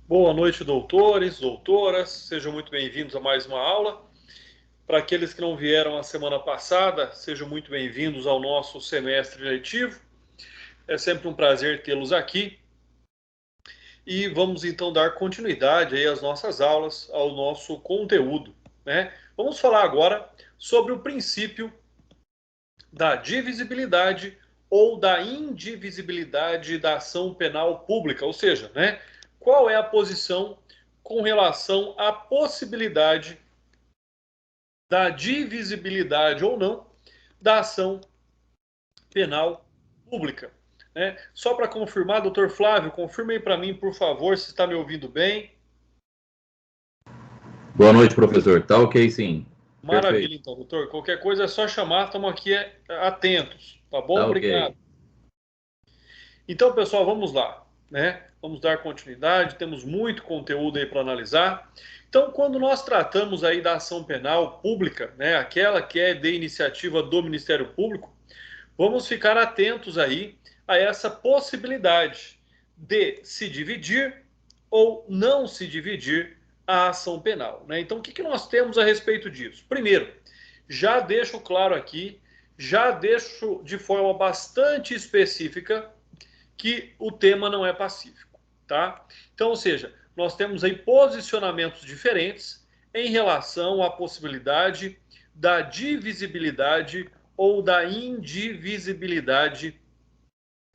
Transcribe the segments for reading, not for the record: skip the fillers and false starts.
Boa noite, doutores, doutoras, sejam muito bem-vindos a mais uma aula. Para aqueles que não vieram a semana passada, sejam muito bem-vindos ao nosso semestre letivo. É sempre um prazer tê-los aqui. E vamos então dar continuidade aí às nossas aulas, ao nosso conteúdo, né? Vamos falar agora sobre o princípio da divisibilidade ou da indivisibilidade da ação penal pública, ou seja, né, qual é a posição com relação à possibilidade da divisibilidade ou não da ação penal pública. Né? Só para confirmar, doutor Flávio, confirme aí para mim, por favor, se está me ouvindo bem. Boa noite, professor. Tá ok, sim. Maravilha, Perfeito. então, doutor. Qualquer coisa é só chamar, estamos aqui atentos, tá bom? Tá Obrigado. ok. Então, pessoal, vamos lá, né? Vamos dar continuidade, temos muito conteúdo aí para analisar. Então, quando nós tratamos aí da ação penal pública, né, aquela que é de iniciativa do Ministério Público, vamos ficar atentos aí a essa possibilidade de se dividir ou não se dividir a ação penal, né? Então, o que nós temos a respeito disso? Primeiro, já deixo claro aqui, já deixo de forma bastante específica que o tema não é pacífico, tá? Então, ou seja, nós temos aí posicionamentos diferentes em relação à possibilidade da divisibilidade ou da indivisibilidade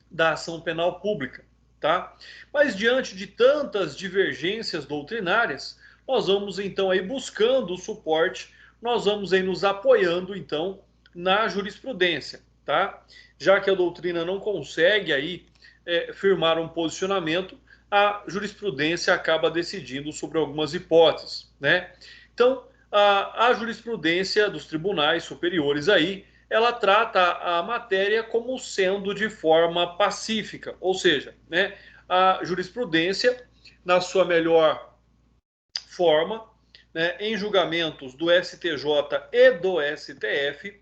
da ação penal pública, tá? Mas diante de tantas divergências doutrinárias, nós vamos então aí buscando o suporte, nós vamos aí nos apoiando então na jurisprudência, tá? Já que a doutrina não consegue aí firmar um posicionamento, a jurisprudência acaba decidindo sobre algumas hipóteses, né? Então, a jurisprudência dos tribunais superiores aí, ela trata a matéria como sendo de forma pacífica, ou seja, né, a jurisprudência, na sua melhor forma, né, em julgamentos do STJ e do STF,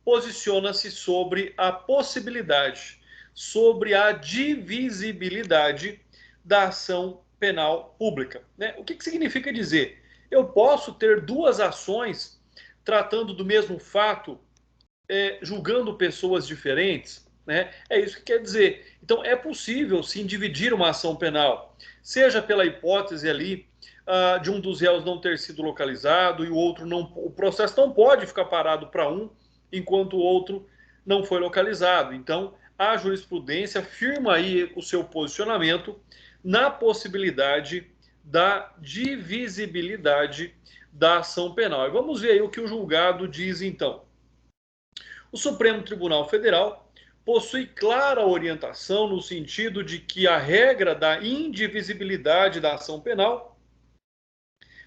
posiciona-se sobre a possibilidade, sobre a divisibilidade da ação penal pública. Né? O que significa dizer? Eu posso ter duas ações tratando do mesmo fato, julgando pessoas diferentes, né? É isso que quer dizer. Então, é possível, sim, dividir uma ação penal, seja pela hipótese ali de um dos réus não ter sido localizado e o outro não. O processo não pode ficar parado para um enquanto o outro não foi localizado. Então, a jurisprudência firma aí o seu posicionamento na possibilidade da divisibilidade da ação penal. E vamos ver aí o que o julgado diz então. O Supremo Tribunal Federal possui clara orientação no sentido de que a regra da indivisibilidade da ação penal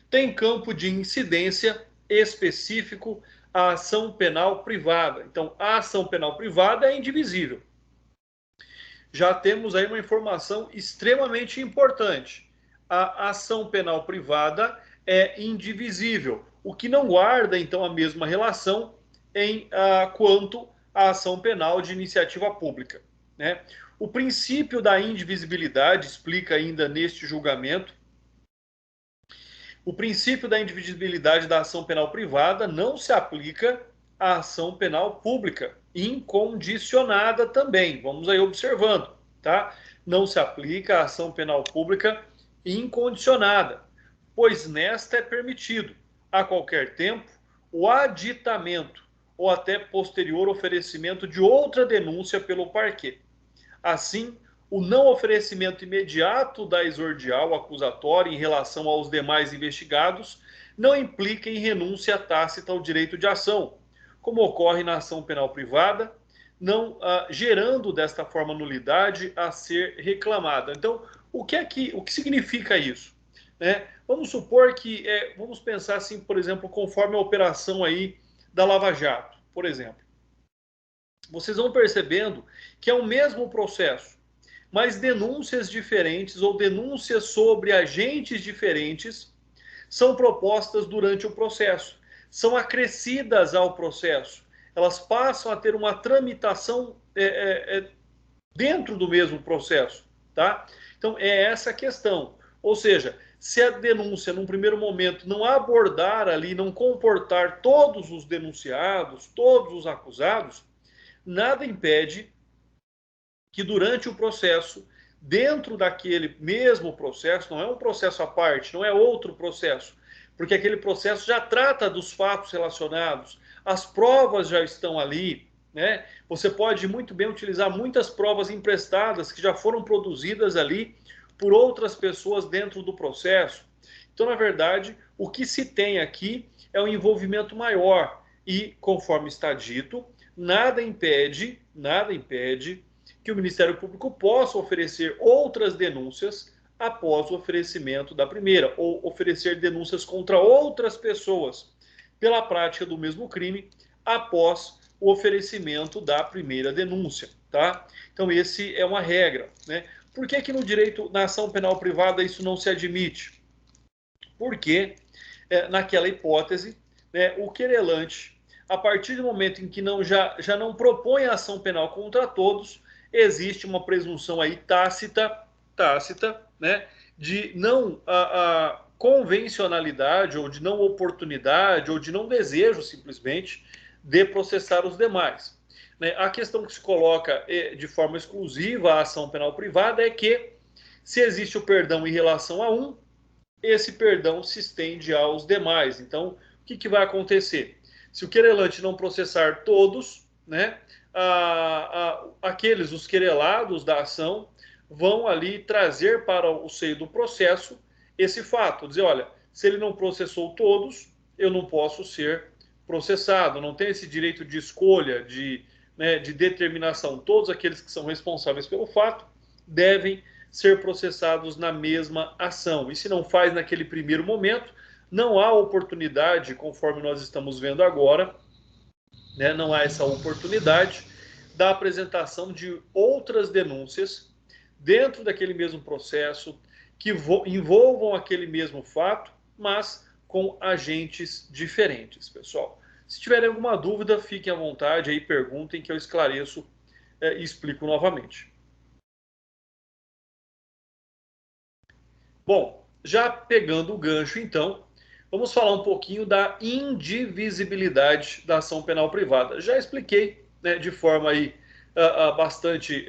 tem campo de incidência específico à ação penal privada. Então, a ação penal privada é indivisível. Já temos aí uma informação extremamente importante. A ação penal privada é indivisível, o que não guarda, então, a mesma relação quanto à ação penal de iniciativa pública. Né? O princípio da indivisibilidade explica ainda neste julgamento. O princípio da indivisibilidade da ação penal privada não se aplica à ação penal pública, incondicionada também. Vamos aí observando, tá? Não se aplica à ação penal pública incondicionada, pois nesta é permitido, a qualquer tempo, o aditamento ou até posterior oferecimento de outra denúncia pelo parquet. Assim, o não oferecimento imediato da exordial acusatória em relação aos demais investigados não implica em renúncia tácita ao direito de ação, como ocorre na ação penal privada, não gerando desta forma nulidade a ser reclamada. Então, o que significa isso? Né? Vamos supor que, vamos pensar assim, por exemplo, conforme a operação aí da Lava Jato, por exemplo. Vocês vão percebendo que é o mesmo processo, mas denúncias diferentes ou denúncias sobre agentes diferentes são propostas durante o processo, são acrescidas ao processo, elas passam a ter uma tramitação dentro do mesmo processo, tá? Então é essa a questão. Ou seja, se a denúncia, num primeiro momento, não abordar ali, não comportar todos os denunciados, todos os acusados, nada impede que durante o processo, dentro daquele mesmo processo, não é um processo à parte, não é outro processo, porque aquele processo já trata dos fatos relacionados, as provas já estão ali, né? Você pode muito bem utilizar muitas provas emprestadas que já foram produzidas ali por outras pessoas dentro do processo. Então, na verdade, o que se tem aqui é um envolvimento maior e, conforme está dito, nada impede que o Ministério Público possa oferecer outras denúncias após o oferecimento da primeira, ou oferecer denúncias contra outras pessoas pela prática do mesmo crime após o oferecimento da primeira denúncia, tá? Então, esse é uma regra, né? Por que que no direito, na ação penal privada, isso não se admite? Porque, naquela hipótese, né, o querelante, a partir do momento em que já não propõe a ação penal contra todos, existe uma presunção aí tácita, né, de não a convencionalidade, ou de não oportunidade, ou de não desejo, simplesmente, de processar os demais. Né? A questão que se coloca de forma exclusiva à ação penal privada é que, se existe o perdão em relação a um, esse perdão se estende aos demais. Então, o que vai acontecer? Se o querelante não processar todos, né, os querelados da ação, vão ali trazer para o seio do processo esse fato, dizer, olha, se ele não processou todos, eu não posso ser processado, não tenho esse direito de escolha, de determinação. Todos aqueles que são responsáveis pelo fato devem ser processados na mesma ação. E se não faz naquele primeiro momento, não há oportunidade, conforme nós estamos vendo agora, né, não há essa oportunidade da apresentação de outras denúncias dentro daquele mesmo processo que envolvam aquele mesmo fato, mas com agentes diferentes, pessoal. Se tiverem alguma dúvida, fiquem à vontade aí, perguntem que eu esclareço e explico novamente. Bom, já pegando o gancho, então, vamos falar um pouquinho da indivisibilidade da ação penal privada. Já expliquei, né, de forma aí, bastante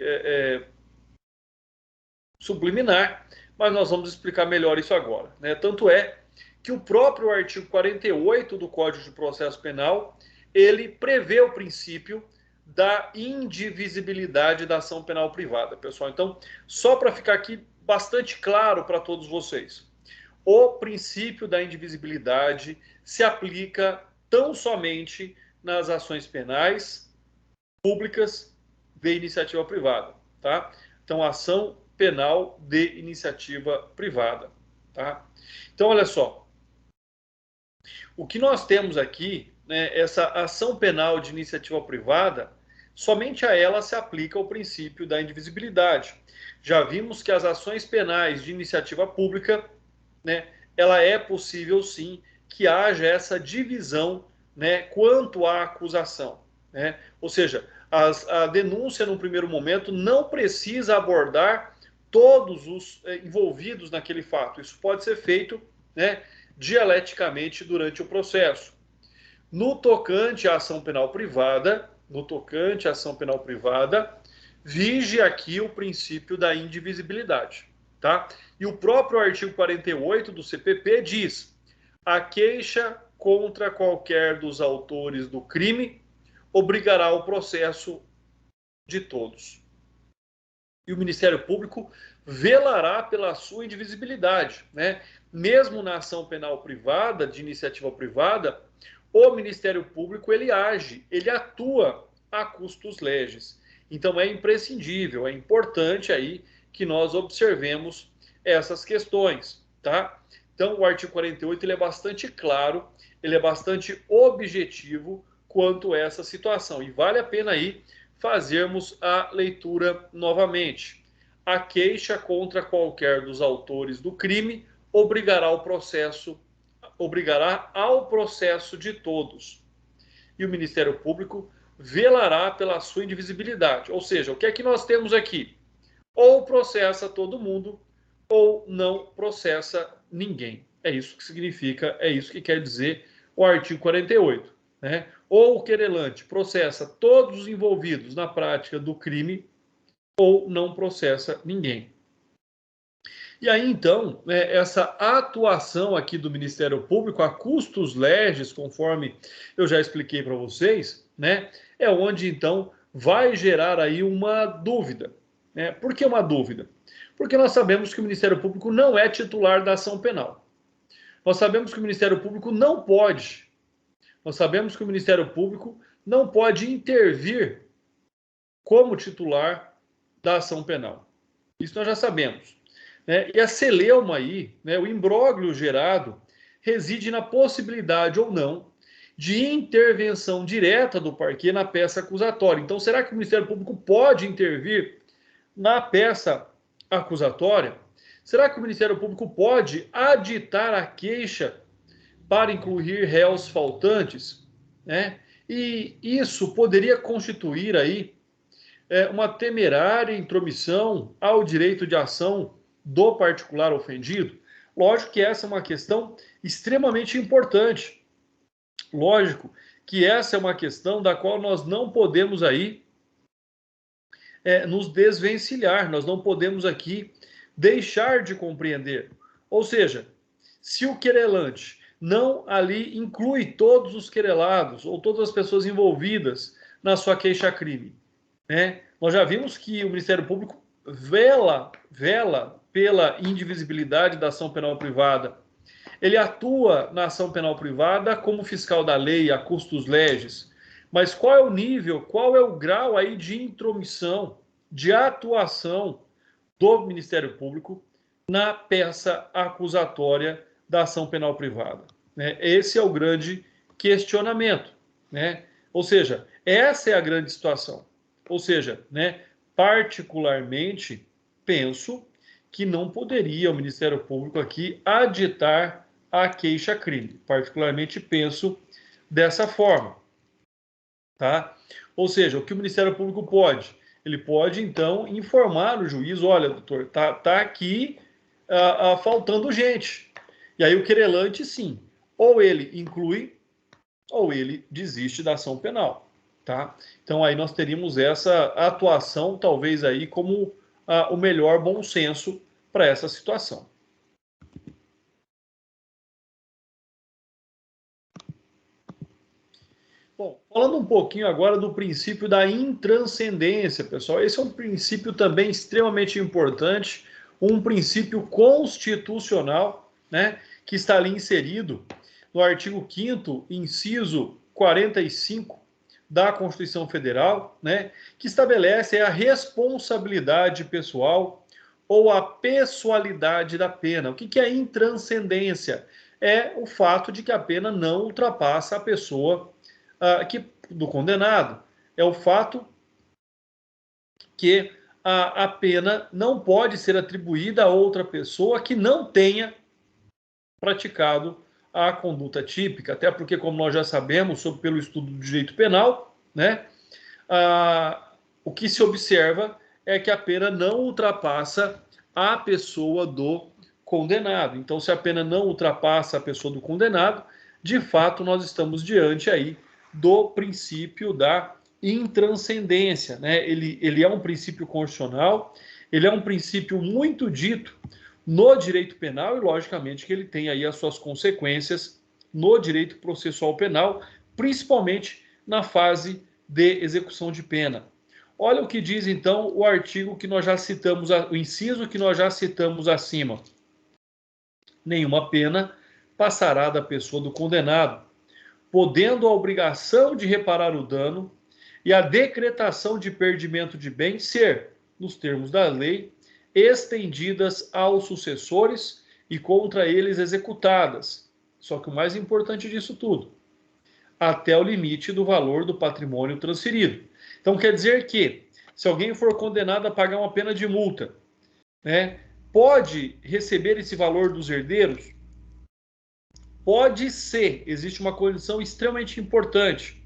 subliminar, mas nós vamos explicar melhor isso agora. Né? Tanto é que o próprio artigo 48 do Código de Processo Penal, ele prevê o princípio da indivisibilidade da ação penal privada, pessoal. Então, só para ficar aqui bastante claro para todos vocês, o princípio da indivisibilidade se aplica tão somente nas ações penais públicas de iniciativa privada, tá? Então, ação penal de iniciativa privada, tá? Então, olha só, o que nós temos aqui, né, essa ação penal de iniciativa privada, somente a ela se aplica o princípio da indivisibilidade. Já vimos que as ações penais de iniciativa pública, né, ela é possível sim que haja essa divisão, né, quanto à acusação, né? Ou seja, a denúncia no primeiro momento não precisa abordar todos os envolvidos naquele fato. Isso pode ser feito, né, dialeticamente durante o processo. No tocante à ação penal privada, vige aqui o princípio da indivisibilidade, tá? E o próprio artigo 48 do CPP diz: a queixa contra qualquer dos autores do crime obrigará o processo de todos. E o Ministério Público velará pela sua indivisibilidade, né? Mesmo na ação penal privada, de iniciativa privada, o Ministério Público ele age, ele atua a custos legis. Então é imprescindível, é importante aí que nós observemos essas questões, tá? Então o artigo 48 ele é bastante claro, ele é bastante objetivo quanto a essa situação. E vale a pena aí fazermos a leitura novamente. A queixa contra qualquer dos autores do crime obrigará ao processo de todos. E o Ministério Público velará pela sua indivisibilidade. Ou seja, o que é que nós temos aqui? Ou processa todo mundo, ou não processa ninguém. É isso que significa, é isso que quer dizer o artigo 48. Né? Ou o querelante processa todos os envolvidos na prática do crime, ou não processa ninguém. E aí, então, essa atuação aqui do Ministério Público a custos legis, conforme eu já expliquei para vocês, né, é onde, então, vai gerar aí uma dúvida. Né? Por que uma dúvida? Porque nós sabemos que o Ministério Público não é titular da ação penal. Nós sabemos que o Ministério Público não pode, nós sabemos que o Ministério Público não pode intervir como titular da ação penal. Isso nós já sabemos. Né? E a celeuma aí, né, o imbróglio gerado, reside na possibilidade ou não de intervenção direta do parquê na peça acusatória. Então, será que o Ministério Público pode intervir na peça acusatória? Será que o Ministério Público pode aditar a queixa para incluir réus faltantes? Né? E isso poderia constituir aí uma temerária intromissão ao direito de ação do particular ofendido? Lógico que essa é uma questão extremamente importante. Lógico que essa é uma questão da qual nós não podemos aí nos desvencilhar, nós não podemos aqui deixar de compreender. Ou seja, se o querelante não ali inclui todos os querelados ou todas as pessoas envolvidas na sua queixa-crime, né? Nós já vimos que o Ministério Público vela pela indivisibilidade da ação penal privada. Ele atua na ação penal privada como fiscal da lei, a custos legis. Mas qual é o nível, qual é o grau aí de intromissão, de atuação do Ministério Público na peça acusatória da ação penal privada? Né? Esse é o grande questionamento. Né? Ou seja, essa é a grande situação. Ou seja, né, particularmente, penso que não poderia o Ministério Público aqui aditar a queixa-crime. Particularmente penso dessa forma. Tá? Ou seja, o que o Ministério Público pode? Ele pode, então, informar o juiz, olha, doutor, tá aqui faltando gente. E aí o querelante, sim, ou ele inclui, ou ele desiste da ação penal. Tá? Então aí nós teríamos essa atuação, talvez aí como o melhor bom senso para essa situação. Bom, falando um pouquinho agora do princípio da intranscendência, pessoal, esse é um princípio também extremamente importante, um princípio constitucional, né, que está ali inserido no artigo 5º, inciso 45 da Constituição Federal, né, que estabelece a responsabilidade pessoal ou a pessoalidade da pena. O que é intranscendência? É o fato de que a pena não ultrapassa a pessoa do condenado. É o fato que a pena não pode ser atribuída a outra pessoa que não tenha praticado a conduta típica, até porque, como nós já sabemos, pelo estudo do direito penal, né, o que se observa é que a pena não ultrapassa a pessoa do condenado. Então, se a pena não ultrapassa a pessoa do condenado, de fato, nós estamos diante aí do princípio da intranscendência, né? Ele é um princípio constitucional, ele é um princípio muito dito no direito penal e, logicamente, que ele tem aí as suas consequências no direito processual penal, principalmente na fase de execução de pena. Olha o que diz, então, o artigo que nós já citamos, o inciso que nós já citamos acima. Nenhuma pena passará da pessoa do condenado, podendo a obrigação de reparar o dano e a decretação de perdimento de bem ser, nos termos da lei, estendidas aos sucessores e contra eles executadas. Só que o mais importante disso tudo, até o limite do valor do patrimônio transferido. Então quer dizer que, se alguém for condenado a pagar uma pena de multa, né, pode receber esse valor dos herdeiros? Pode ser, existe uma condição extremamente importante.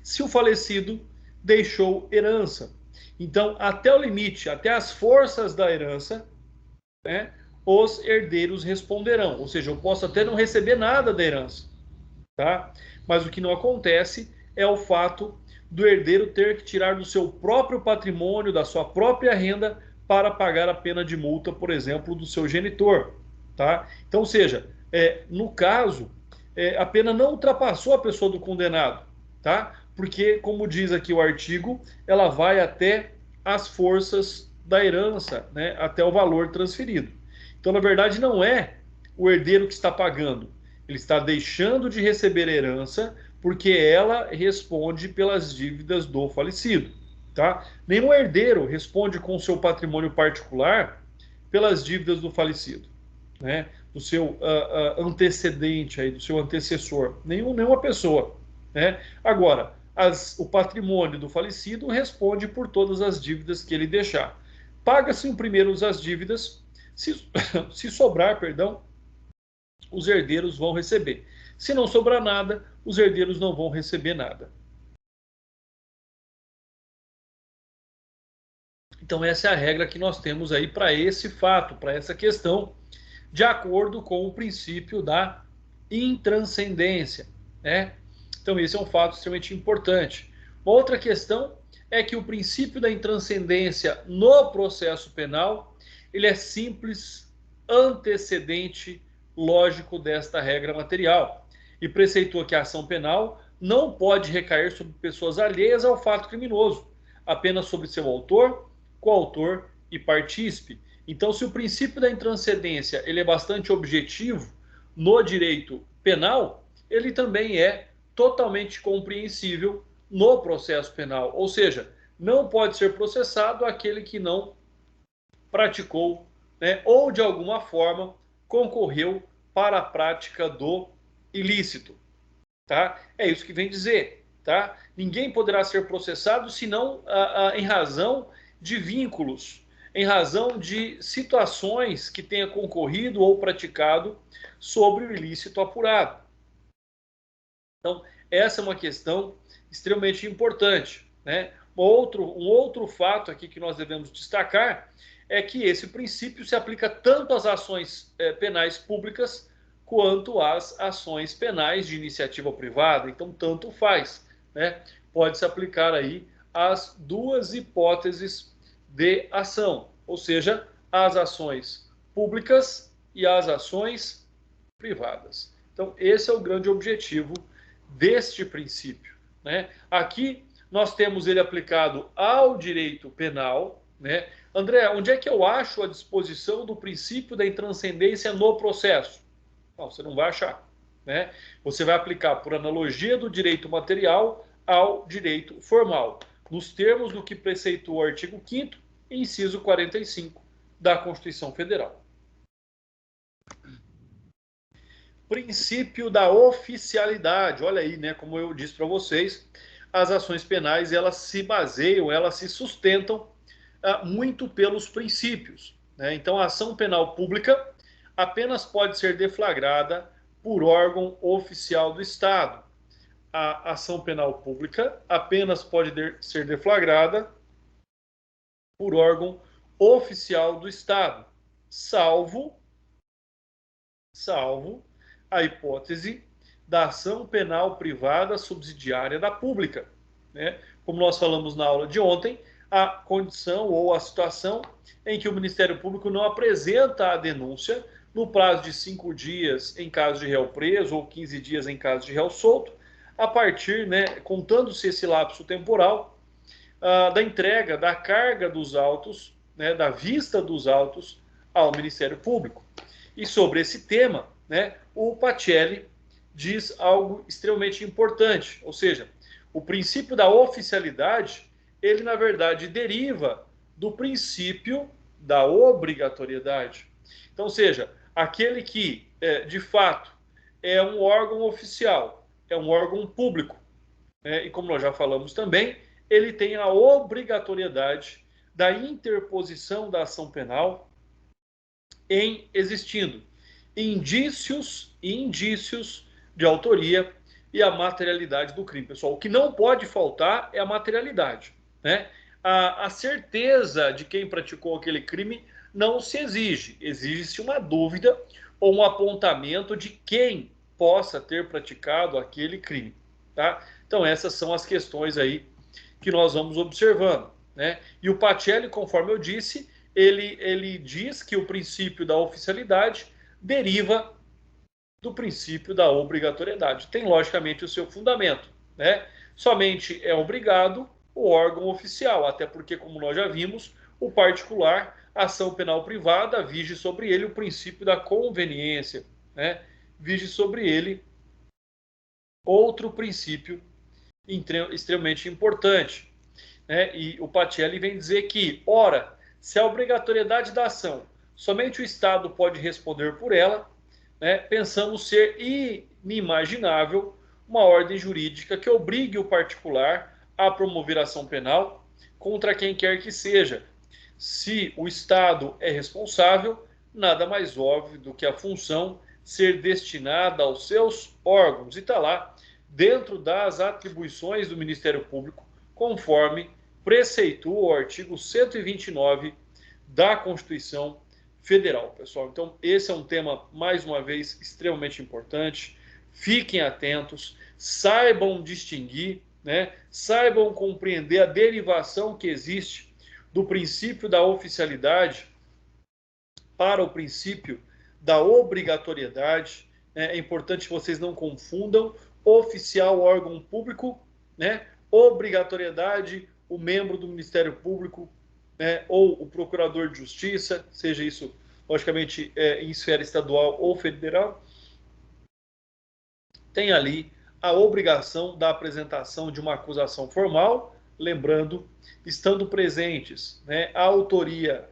Se o falecido deixou herança. Então, até o limite, até as forças da herança, né, os herdeiros responderão. Ou seja, eu posso até não receber nada da herança, tá? Mas o que não acontece é o fato do herdeiro ter que tirar do seu próprio patrimônio, da sua própria renda, para pagar a pena de multa, por exemplo, do seu genitor, tá? Então, ou seja, no caso, a pena não ultrapassou a pessoa do condenado, tá? Porque, como diz aqui o artigo, ela vai até as forças da herança, né? Até o valor transferido. Então, na verdade, não é o herdeiro que está pagando, ele está deixando de receber herança porque ela responde pelas dívidas do falecido, tá? Nenhum herdeiro responde com seu patrimônio particular pelas dívidas do falecido, né? Do seu antecedente aí, do seu antecessor, nenhuma pessoa, né? Agora, o patrimônio do falecido responde por todas as dívidas que ele deixar. Paga-se primeiro as dívidas, se sobrar, perdão, os herdeiros vão receber. Se não sobrar nada, os herdeiros não vão receber nada. Então essa é a regra que nós temos aí para esse fato, para essa questão, de acordo com o princípio da intranscendência, né? Então esse é um fato extremamente importante. Outra questão é que o princípio da intranscendência no processo penal, ele é simples antecedente lógico desta regra material e preceitua que a ação penal não pode recair sobre pessoas alheias ao fato criminoso, apenas sobre seu autor, coautor e partícipe. Então, se o princípio da intranscendência ele é bastante objetivo no direito penal, ele também é totalmente compreensível no processo penal. Ou seja, não pode ser processado aquele que não praticou, né, ou de alguma forma concorreu para a prática do ilícito. Tá? É isso que vem dizer. Tá? Ninguém poderá ser processado senão em razão de vínculos, em razão de situações que tenha concorrido ou praticado sobre o ilícito apurado. Então, essa é uma questão extremamente importante, né? Um outro fato aqui que nós devemos destacar é que esse princípio se aplica tanto às ações penais públicas quanto às ações penais de iniciativa privada. Então, tanto faz, né? Pode se aplicar aí às duas hipóteses de ação, ou seja, às ações públicas e às ações privadas. Então, esse é o grande objetivo deste princípio, né? Aqui nós temos ele aplicado ao direito penal, né? André, onde é que eu acho a disposição do princípio da intranscendência no processo? Não, você não vai achar, né? Você vai aplicar por analogia do direito material ao direito formal, nos termos do que preceitua o artigo 5º, inciso 45 da Constituição Federal. Princípio da oficialidade. Olha aí, né? Como eu disse para vocês, as ações penais elas se baseiam, elas se sustentam muito pelos princípios, né? Então, a ação penal pública apenas pode ser deflagrada por órgão oficial do Estado. A ação penal pública apenas pode ser deflagrada por órgão oficial do Estado, salvo a hipótese da ação penal privada subsidiária da pública, né? Como nós falamos na aula de ontem, a condição ou a situação em que o Ministério Público não apresenta a denúncia no prazo de 5 dias em caso de réu preso ou 15 dias em caso de réu solto, a partir, né, contando-se esse lapso temporal, da entrega da carga dos autos, né, da vista dos autos ao Ministério Público. E sobre esse tema, né, o Pacelli diz algo extremamente importante, ou seja, o princípio da oficialidade, ele na verdade deriva do princípio da obrigatoriedade. Então, ou seja, aquele que de fato é um órgão oficial, é um órgão público, né, e como nós já falamos também, ele tem a obrigatoriedade da interposição da ação penal em existindo indícios e indícios de autoria e a materialidade do crime. Pessoal, o que não pode faltar é a materialidade, né? A certeza de quem praticou aquele crime não se exige. Exige-se uma dúvida ou um apontamento de quem possa ter praticado aquele crime, tá? Então essas são as questões aí que nós vamos observando, né? E o Pacelli, conforme eu disse, ele diz que o princípio da oficialidade deriva do princípio da obrigatoriedade. Tem, logicamente, o seu fundamento, né? Somente é obrigado o órgão oficial, até porque, como nós já vimos, o particular, ação penal privada, vige sobre ele o princípio da conveniência, né? Vige sobre ele outro princípio extremamente importante, né? E o Pacelli vem dizer que, ora, se a obrigatoriedade da ação somente o Estado pode responder por ela, né, pensamos ser inimaginável uma ordem jurídica que obrigue o particular a promover ação penal contra quem quer que seja. Se o Estado é responsável, nada mais óbvio do que a função ser destinada aos seus órgãos. E está lá, dentro das atribuições do Ministério Público, conforme preceitua o artigo 129 da Constituição Federal, pessoal. Então, esse é um tema, mais uma vez, extremamente importante. Fiquem atentos, saibam distinguir, né? Saibam compreender a derivação que existe do princípio da oficialidade para o princípio da obrigatoriedade. É importante que vocês não confundam oficial, órgão público, né? Obrigatoriedade, o membro do Ministério Público, né? Ou o procurador de justiça, seja isso, logicamente, em esfera estadual ou federal, tem ali a obrigação da apresentação de uma acusação formal, lembrando, estando presentes, né, a autoria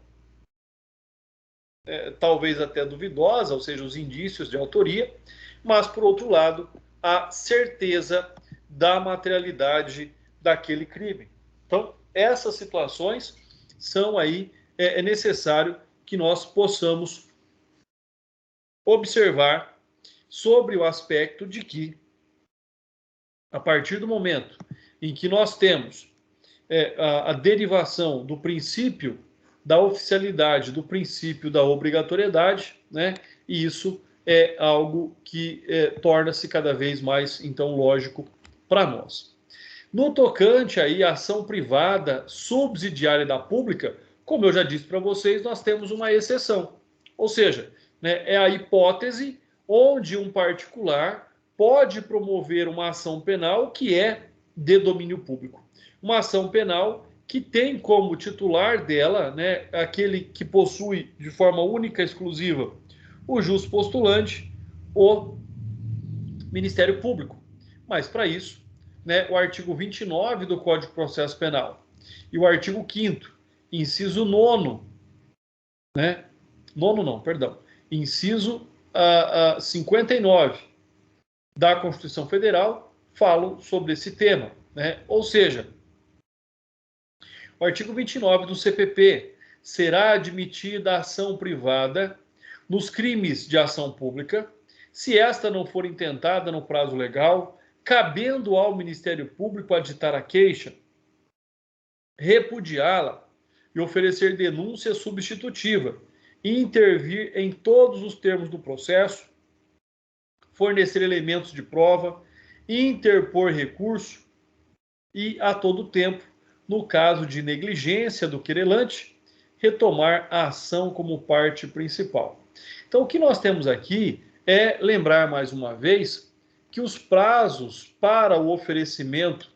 talvez até duvidosa, ou seja, os indícios de autoria, mas, por outro lado, a certeza da materialidade daquele crime. Então, essas situações são aí, é necessário que nós possamos observar sobre o aspecto de que, a partir do momento em que nós temos a derivação do princípio da oficialidade, do princípio da obrigatoriedade, né, e isso é algo que torna-se cada vez mais, então, lógico para nós. No tocante aí à ação privada subsidiária da pública, como eu já disse para vocês, nós temos uma exceção. Ou seja, né, é a hipótese onde um particular pode promover uma ação penal que é de domínio público. Uma ação penal que tem como titular dela, né, aquele que possui de forma única e exclusiva o jus postulante, o Ministério Público. Mas para isso, né, o artigo 29 do Código de Processo Penal e o artigo 5º, inciso 9º, né, inciso 59 da Constituição Federal falam sobre esse tema, né? Ou seja, o artigo 29 do CPP será admitida a ação privada nos crimes de ação pública, se esta não for intentada no prazo legal, cabendo ao Ministério Público aditar a queixa, repudiá-la e oferecer denúncia substitutiva, e intervir em todos os termos do processo, fornecer elementos de prova, interpor recurso e, a todo tempo, no caso de negligência do querelante, retomar a ação como parte principal. Então, o que nós temos aqui é lembrar mais uma vez que os prazos para o oferecimento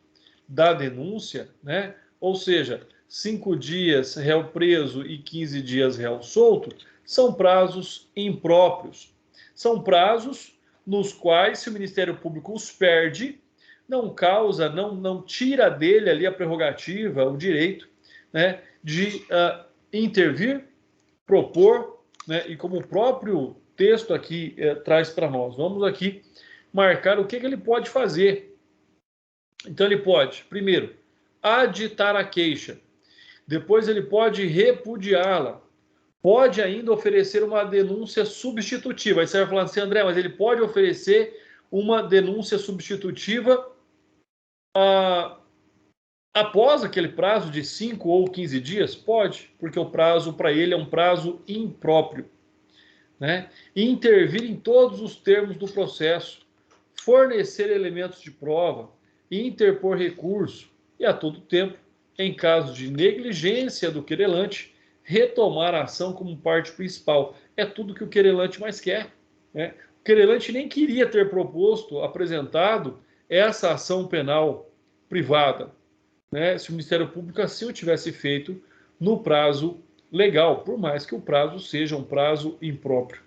da denúncia, né, ou seja, 5 dias réu preso e 15 dias réu solto, são prazos impróprios. São prazos nos quais, se o Ministério Público os perde, não causa, não tira dele ali a prerrogativa, o direito, né, de intervir, propor, né, e como o próprio texto aqui traz para nós, vamos aqui marcar o que ele pode fazer. Então ele pode, primeiro, aditar a queixa, depois ele pode repudiá-la, pode ainda oferecer uma denúncia substitutiva. Aí você vai falar assim, André, mas ele pode oferecer uma denúncia substitutiva Após aquele prazo de 5 ou 15 dias? Pode, porque o prazo para ele é um prazo impróprio, né? Intervir em todos os termos do processo, fornecer elementos de prova, interpor recurso e, a todo tempo, em caso de negligência do querelante, retomar a ação como parte principal. É tudo que o querelante mais quer, né? O querelante nem queria ter proposto, apresentado essa ação penal privada, né? Se o Ministério Público assim o tivesse feito no prazo legal, por mais que o prazo seja um prazo impróprio.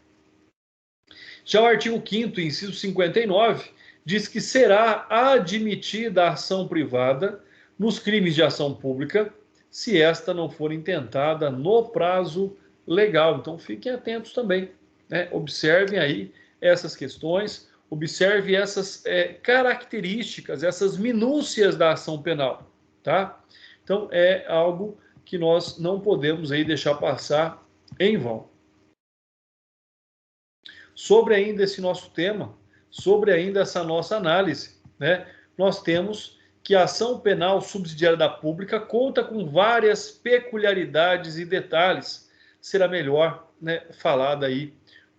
Já o artigo 5º, inciso 59, diz que será admitida a ação privada nos crimes de ação pública se esta não for intentada no prazo legal. Então fiquem atentos também, né? Observem aí essas questões, observe essas características, essas minúcias da ação penal, tá? Então é algo que nós não podemos aí deixar passar em vão. Sobre ainda esse nosso tema, sobre ainda essa nossa análise, né? Nós temos que a ação penal subsidiária da pública conta com várias peculiaridades e detalhes. Será melhor, né, falada aí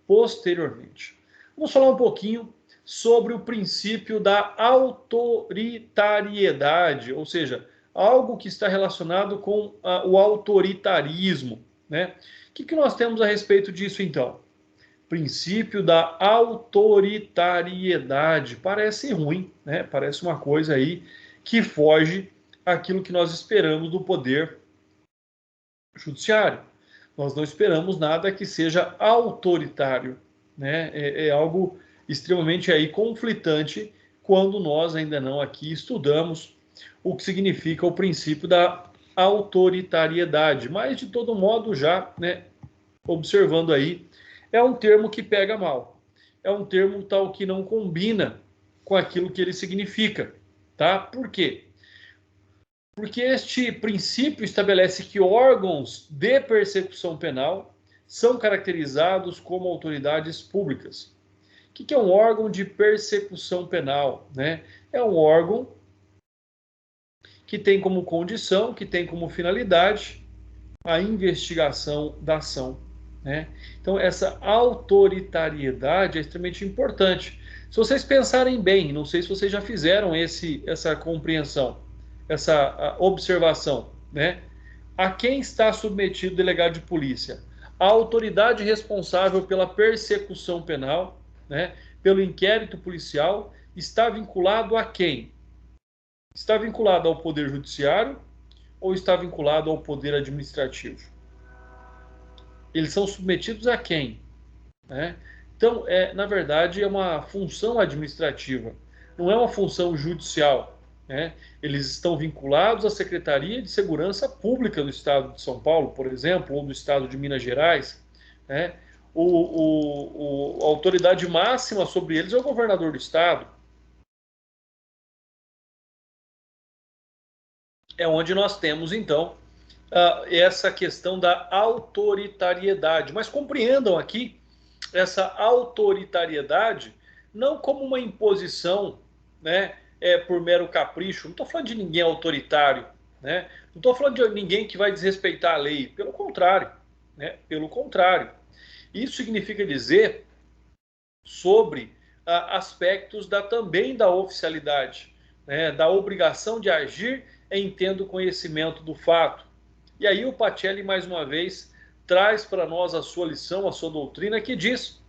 posteriormente. Vamos falar um pouquinho sobre o princípio da autoritariedade, ou seja, algo que está relacionado com o autoritarismo, né? O que nós temos a respeito disso, então? Princípio da autoritariedade. Parece ruim, né? Parece uma coisa aí que foge àquilo que nós esperamos do poder judiciário. Nós não esperamos nada que seja autoritário, né? É algo extremamente aí conflitante quando nós ainda não aqui estudamos o que significa o princípio da autoritariedade. Mas, de todo modo, já, né, observando aí, é um termo que pega mal. É um termo tal que não combina com aquilo que ele significa, tá? Por quê? Porque este princípio estabelece que órgãos de persecução penal são caracterizados como autoridades públicas. O que é um órgão de persecução penal, né? É um órgão que tem como condição, que tem como finalidade a investigação da ação, né? Então, essa autoritariedade é extremamente importante. Se vocês pensarem bem, não sei se vocês já fizeram essa compreensão, essa observação, né? A quem está submetido o delegado de polícia? A autoridade responsável pela persecução penal, né? Pelo inquérito policial, está vinculado a quem? Está vinculado ao Poder Judiciário ou está vinculado ao Poder Administrativo? Eles são submetidos a quem? Né? Então, na verdade, é uma função administrativa, não é uma função judicial, né? Eles estão vinculados à Secretaria de Segurança Pública do Estado de São Paulo, por exemplo, ou do Estado de Minas Gerais, né? A autoridade máxima sobre eles é o governador do Estado. É onde nós temos, então, essa questão da autoritariedade. Mas compreendam aqui essa autoritariedade não como uma imposição, né, por mero capricho. Não estou falando de ninguém autoritário, né? Não estou falando de ninguém que vai desrespeitar a lei. Pelo contrário, né? Pelo contrário. Isso significa dizer sobre aspectos também da oficialidade, né, da obrigação de agir em tendo conhecimento do fato. E aí o Pacelli, mais uma vez, traz para nós a sua lição, a sua doutrina, que diz: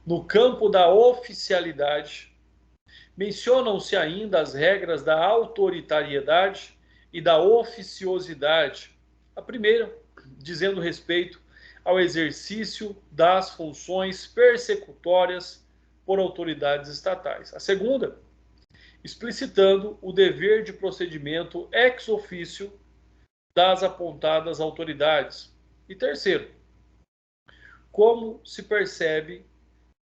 no campo da oficialidade, mencionam-se ainda as regras da autoritariedade e da oficiosidade. A primeira, dizendo respeito ao exercício das funções persecutórias por autoridades estatais. A segunda, explicitando o dever de procedimento ex officio das apontadas autoridades. E terceiro, como se percebe,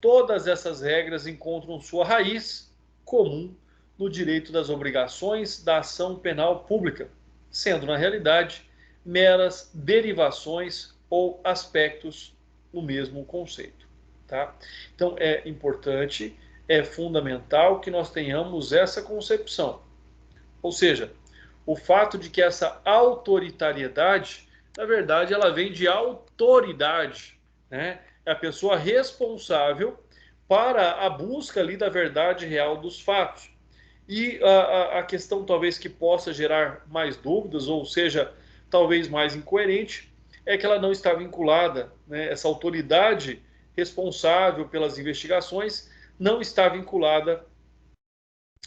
todas essas regras encontram sua raiz comum no direito das obrigações da ação penal pública, sendo, na realidade, meras derivações ou aspectos no mesmo conceito. Tá? Então, é importante, é fundamental que nós tenhamos essa concepção. Ou seja, o fato de que essa autoritariedade, na verdade, ela vem de autoridade, né? É a pessoa responsável para a busca ali da verdade real dos fatos. E a questão talvez que possa gerar mais dúvidas, ou seja, talvez mais incoerente, é que ela não está vinculada, né, essa autoridade responsável pelas investigações não está vinculada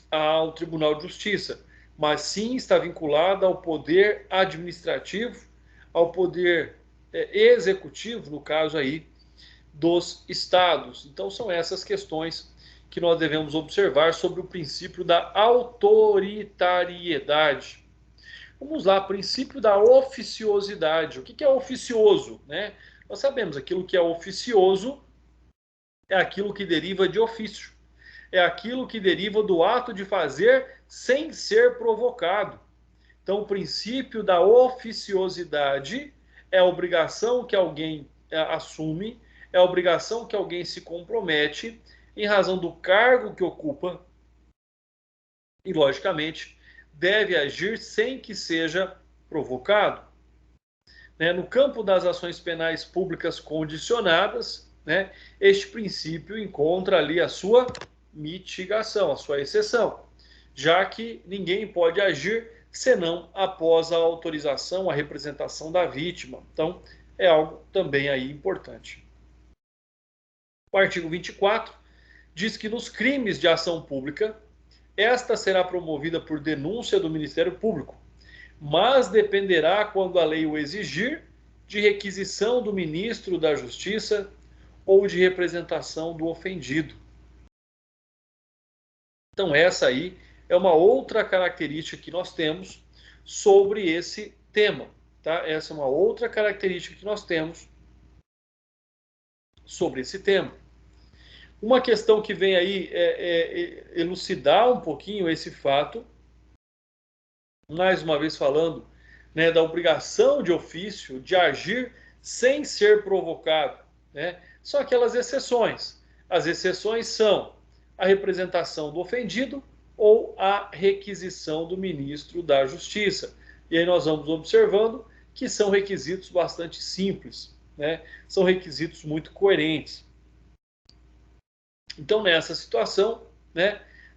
ao Tribunal de Justiça, mas sim está vinculada ao poder administrativo, ao poder executivo, no caso aí, dos estados. Então são essas questões que nós devemos observar sobre o princípio da autoritariedade. Vamos lá, princípio da oficiosidade. O que é oficioso, né? Nós sabemos, aquilo que é oficioso é aquilo que deriva de ofício. É aquilo que deriva do ato de fazer sem ser provocado. Então, o princípio da oficiosidade é a obrigação que alguém assume, é a obrigação que alguém se compromete em razão do cargo que ocupa e, logicamente, deve agir sem que seja provocado. No campo das ações penais públicas condicionadas, este princípio encontra ali a sua mitigação, a sua exceção, já que ninguém pode agir senão após a autorização, a representação da vítima. Então, é algo também aí importante. O artigo 24 diz que nos crimes de ação pública, esta será promovida por denúncia do Ministério Público, mas dependerá, quando a lei o exigir, de requisição do ministro da Justiça ou de representação do ofendido. Então, essa aí é uma outra característica que nós temos sobre esse tema. Tá? Essa é uma outra característica que nós temos sobre esse tema. Uma questão que vem aí é elucidar um pouquinho esse fato, mais uma vez falando, da obrigação de ofício de agir sem ser provocado. São aquelas exceções. As exceções são a representação do ofendido ou a requisição do ministro da Justiça. E aí nós vamos observando que são requisitos bastante simples, são requisitos muito coerentes. Então, nessa situação,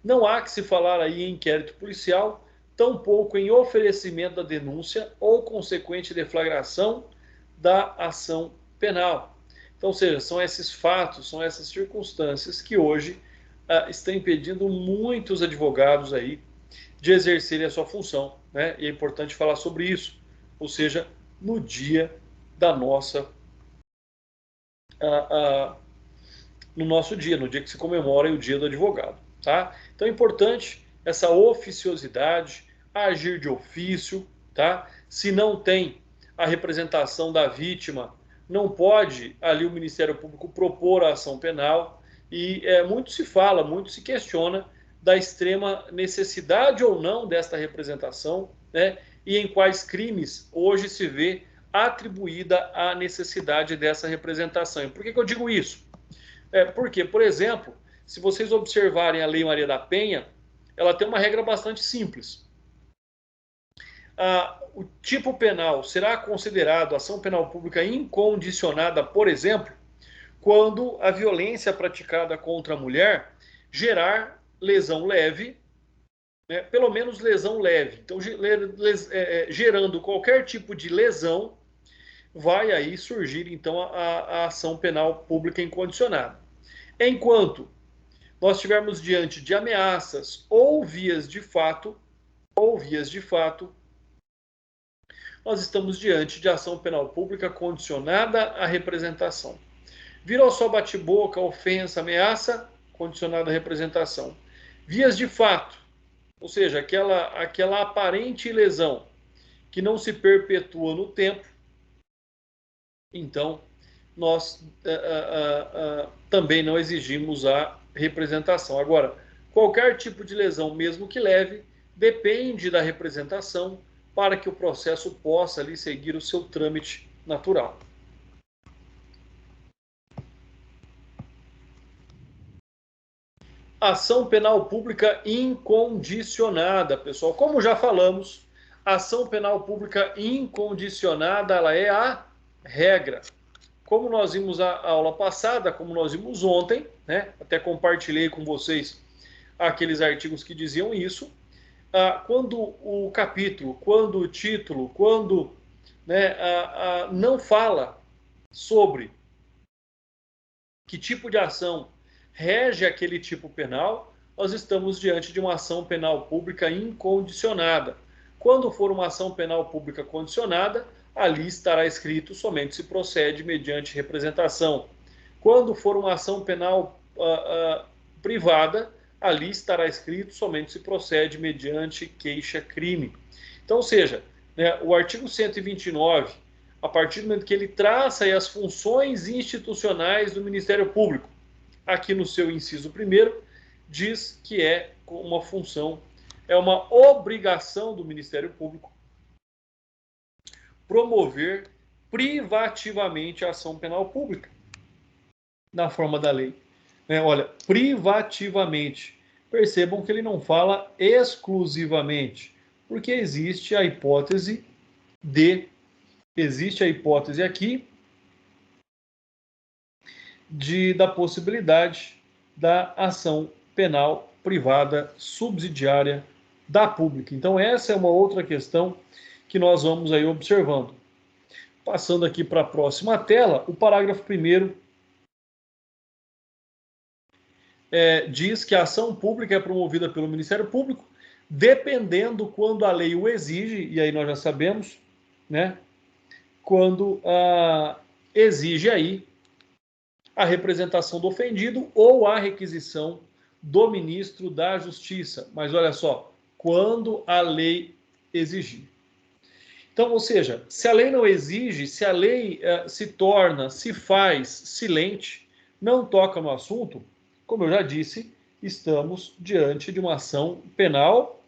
não há que se falar aí em inquérito policial, tampouco em oferecimento da denúncia ou consequente deflagração da ação penal. Então, ou seja, são esses fatos, são essas circunstâncias que hoje estão impedindo muitos advogados aí de exercerem a sua função, E é importante falar sobre isso, ou seja, no dia da nossa no nosso dia, no dia que se comemora o dia do advogado, tá? Então é importante essa oficiosidade, agir de ofício, tá? Se não tem a representação da vítima, não pode ali o Ministério Público propor a ação penal e muito se fala, muito se questiona da extrema necessidade ou não desta representação, e em quais crimes hoje se vê atribuída a necessidade dessa representação. E por que eu digo isso? Porque, por exemplo, se vocês observarem a Lei Maria da Penha, ela tem uma regra bastante simples. O tipo penal será considerado ação penal pública incondicionada, por exemplo, quando a violência praticada contra a mulher gerar lesão leve, pelo menos lesão leve. Então, gerando qualquer tipo de lesão, vai aí surgir então a ação penal pública incondicionada. Enquanto nós estivermos diante de ameaças ou vias de fato, nós estamos diante de ação penal pública condicionada à representação. Virou só bate-boca, ofensa, ameaça, condicionada à representação. Vias de fato, ou seja, aquela aparente lesão que não se perpetua no tempo, então nós também não exigimos a representação. Agora, qualquer tipo de lesão, mesmo que leve, depende da representação para que o processo possa ali seguir o seu trâmite natural. Ação penal pública incondicionada, pessoal. Como já falamos, A ação penal pública incondicionada, ela é a regra. Como nós vimos a aula passada, como nós vimos ontem, né? Até compartilhei com vocês aqueles artigos que diziam isso. Quando o capítulo, quando o título, quando, né, não fala sobre que tipo de ação rege aquele tipo penal, nós estamos diante de uma ação penal pública incondicionada. Quando for uma ação penal pública condicionada, ali estará escrito somente se procede mediante representação. Quando for uma ação penal privada, ali estará escrito somente se procede mediante queixa-crime. Então, ou seja, né, o artigo 129, a partir do momento que ele traça as funções institucionais do Ministério Público, aqui no seu inciso 1º, diz que é uma função, é uma obrigação do Ministério Público promover privativamente a ação penal pública, na forma da lei. Olha, privativamente. Percebam que ele não fala exclusivamente, porque existe a hipótese aqui da possibilidade da ação penal privada subsidiária da pública. Então essa é uma outra questão que nós vamos aí observando. Passando aqui para a próxima tela, o parágrafo 1º diz que a ação pública é promovida pelo Ministério Público, dependendo quando a lei o exige, e aí nós já sabemos, né, quando exige aí a representação do ofendido ou a requisição do ministro da Justiça. Mas olha só, quando a lei exigir. Então, ou seja, se a lei não exige, se a lei se faz silente, não toca no assunto, como eu já disse, estamos diante de uma ação penal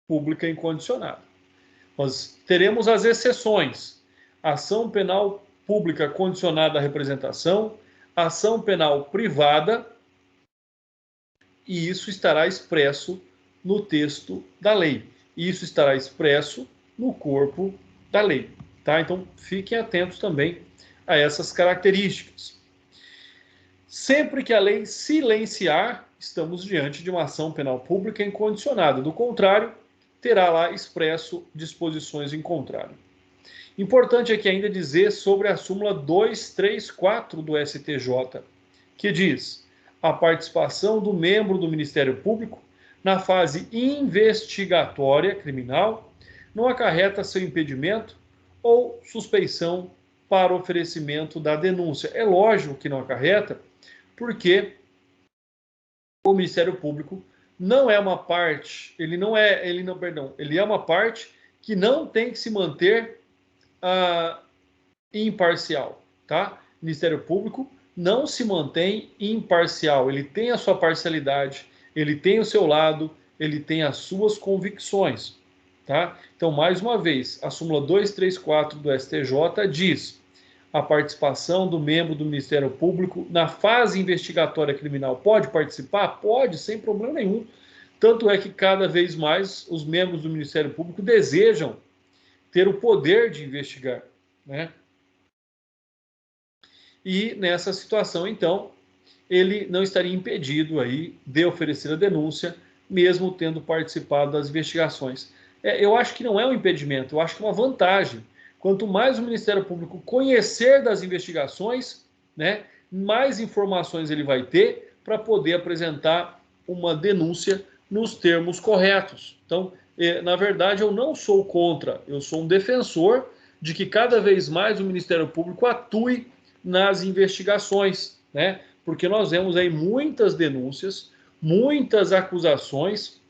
pública incondicionada. Nós teremos as exceções: ação penal pública condicionada à representação, ação penal privada, e isso estará expresso no texto da lei. E isso estará expresso no corpo da lei. Tá? Então, fiquem atentos também a essas características. Sempre que a lei silenciar, estamos diante de uma ação penal pública incondicionada. Do contrário, terá lá expresso disposições em contrário. Importante aqui ainda dizer sobre a súmula 234 do STJ, que diz: a participação do membro do Ministério Público na fase investigatória criminal não acarreta seu impedimento ou suspeição para oferecimento da denúncia. É lógico que não acarreta, porque o Ministério Público não é uma parte, ele é uma parte que não tem que se manter imparcial, tá? O Ministério Público não se mantém imparcial, ele tem a sua parcialidade, ele tem o seu lado, ele tem as suas convicções, tá? Então, mais uma vez, a súmula 234 do STJ diz: a participação do membro do Ministério Público na fase investigatória criminal pode participar? Pode, sem problema nenhum. Tanto é que cada vez mais os membros do Ministério Público desejam ter o poder de investigar, né? E nessa situação, então, ele não estaria impedido aí de oferecer a denúncia, mesmo tendo participado das investigações. Eu acho que não é um impedimento, eu acho que é uma vantagem. Quanto mais o Ministério Público conhecer das investigações, né, mais informações ele vai ter para poder apresentar uma denúncia nos termos corretos. Então, na verdade, eu não sou contra, eu sou um defensor de que cada vez mais o Ministério Público atue nas investigações, né? Porque nós vemos aí muitas denúncias, muitas acusações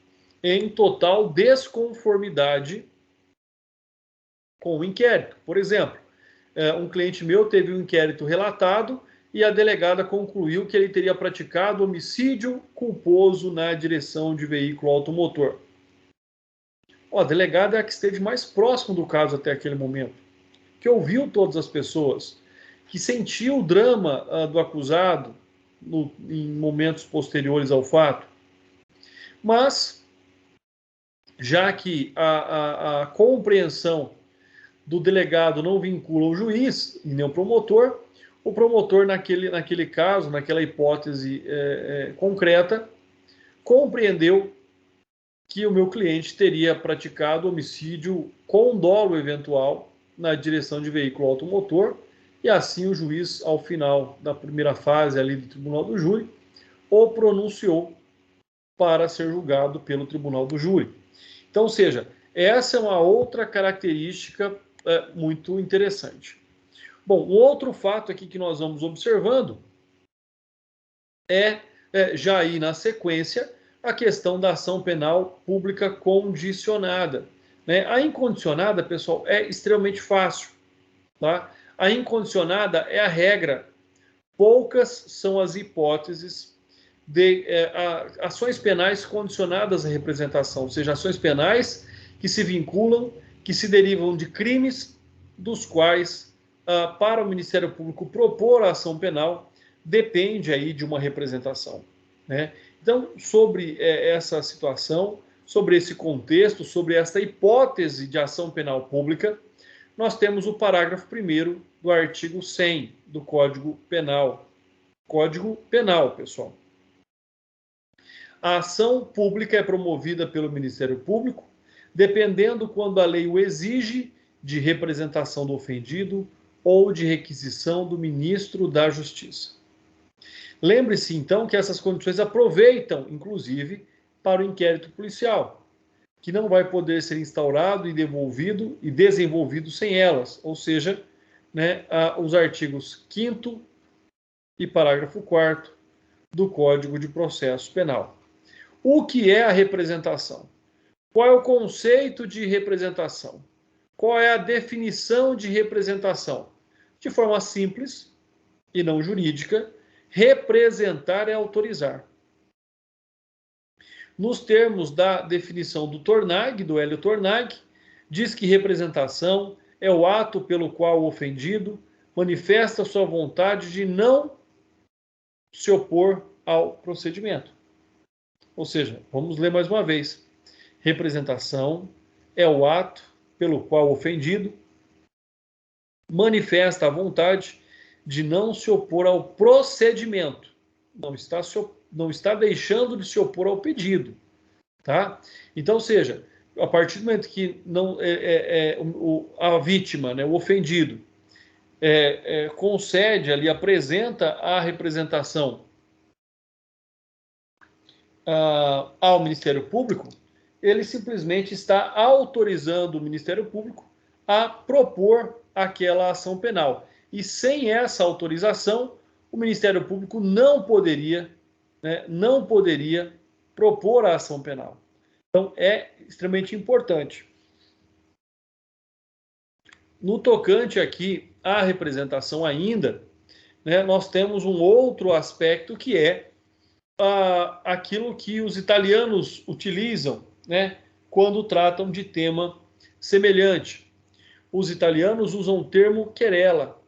em total desconformidade com o inquérito. Por exemplo, um cliente meu teve um inquérito relatado e a delegada concluiu que ele teria praticado homicídio culposo na direção de veículo automotor. A delegada é a que esteve mais próximo do caso até aquele momento, que ouviu todas as pessoas, que sentiu o drama do acusado em momentos posteriores ao fato. Mas já que a compreensão do delegado não vincula o juiz e nem o promotor naquele caso, naquela hipótese concreta, compreendeu que o meu cliente teria praticado homicídio com dolo eventual na direção de veículo automotor, e assim o juiz, ao final da primeira fase ali do tribunal do júri, o pronunciou para ser julgado pelo tribunal do júri. Então, ou seja, essa é uma outra característica muito interessante. Bom, um outro fato aqui que nós vamos observando já aí na sequência, a questão da ação penal pública condicionada. Né? A incondicionada, pessoal, é extremamente fácil. Tá? A incondicionada é a regra. Poucas são as hipóteses de ações penais condicionadas à representação, ou seja, ações penais que se vinculam, que se derivam de crimes dos quais, para o Ministério Público propor a ação penal, depende aí de uma representação. Né? Então, sobre essa situação, sobre esse contexto, sobre essa hipótese de ação penal pública, nós temos o parágrafo 1º do artigo 100 do Código Penal. Código Penal, pessoal. A ação pública é promovida pelo Ministério Público, dependendo quando a lei o exige, de representação do ofendido ou de requisição do ministro da Justiça. Lembre-se, então, que essas condições aproveitam, inclusive, para o inquérito policial, que não vai poder ser instaurado e desenvolvido sem elas, ou seja, né, os artigos 5º e parágrafo 4º do Código de Processo Penal. O que é a representação? Qual é o conceito de representação? Qual é a definição de representação? De forma simples e não jurídica, representar é autorizar. Nos termos da definição do Tornag, do Hélio Tornag, diz que representação é o ato pelo qual o ofendido manifesta sua vontade de não se opor ao procedimento. Ou seja, vamos ler mais uma vez. Representação é o ato pelo qual o ofendido manifesta a vontade de não se opor ao procedimento. Não está deixando de se opor ao pedido. Tá? Então, ou seja, a partir do momento que a vítima, né, o ofendido, concede ali, apresenta a representação ao Ministério Público, ele simplesmente está autorizando o Ministério Público a propor aquela ação penal. E sem essa autorização, o Ministério Público não poderia propor a ação penal. Então, é extremamente importante. No tocante aqui à representação ainda, né, nós temos um outro aspecto que é aquilo que os italianos utilizam, né, quando tratam de tema semelhante. Os italianos usam o termo querela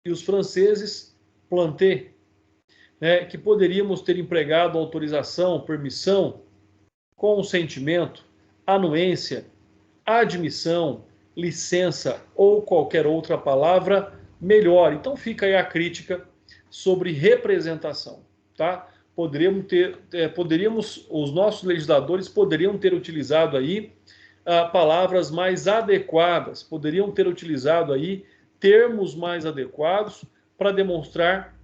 e os franceses planté, né, que poderíamos ter empregado autorização, permissão, consentimento, anuência, admissão, licença ou qualquer outra palavra melhor. Então fica aí a crítica sobre representação, tá? Os nossos legisladores poderiam ter utilizado aí palavras mais adequadas, poderiam ter utilizado aí termos mais adequados para demonstrar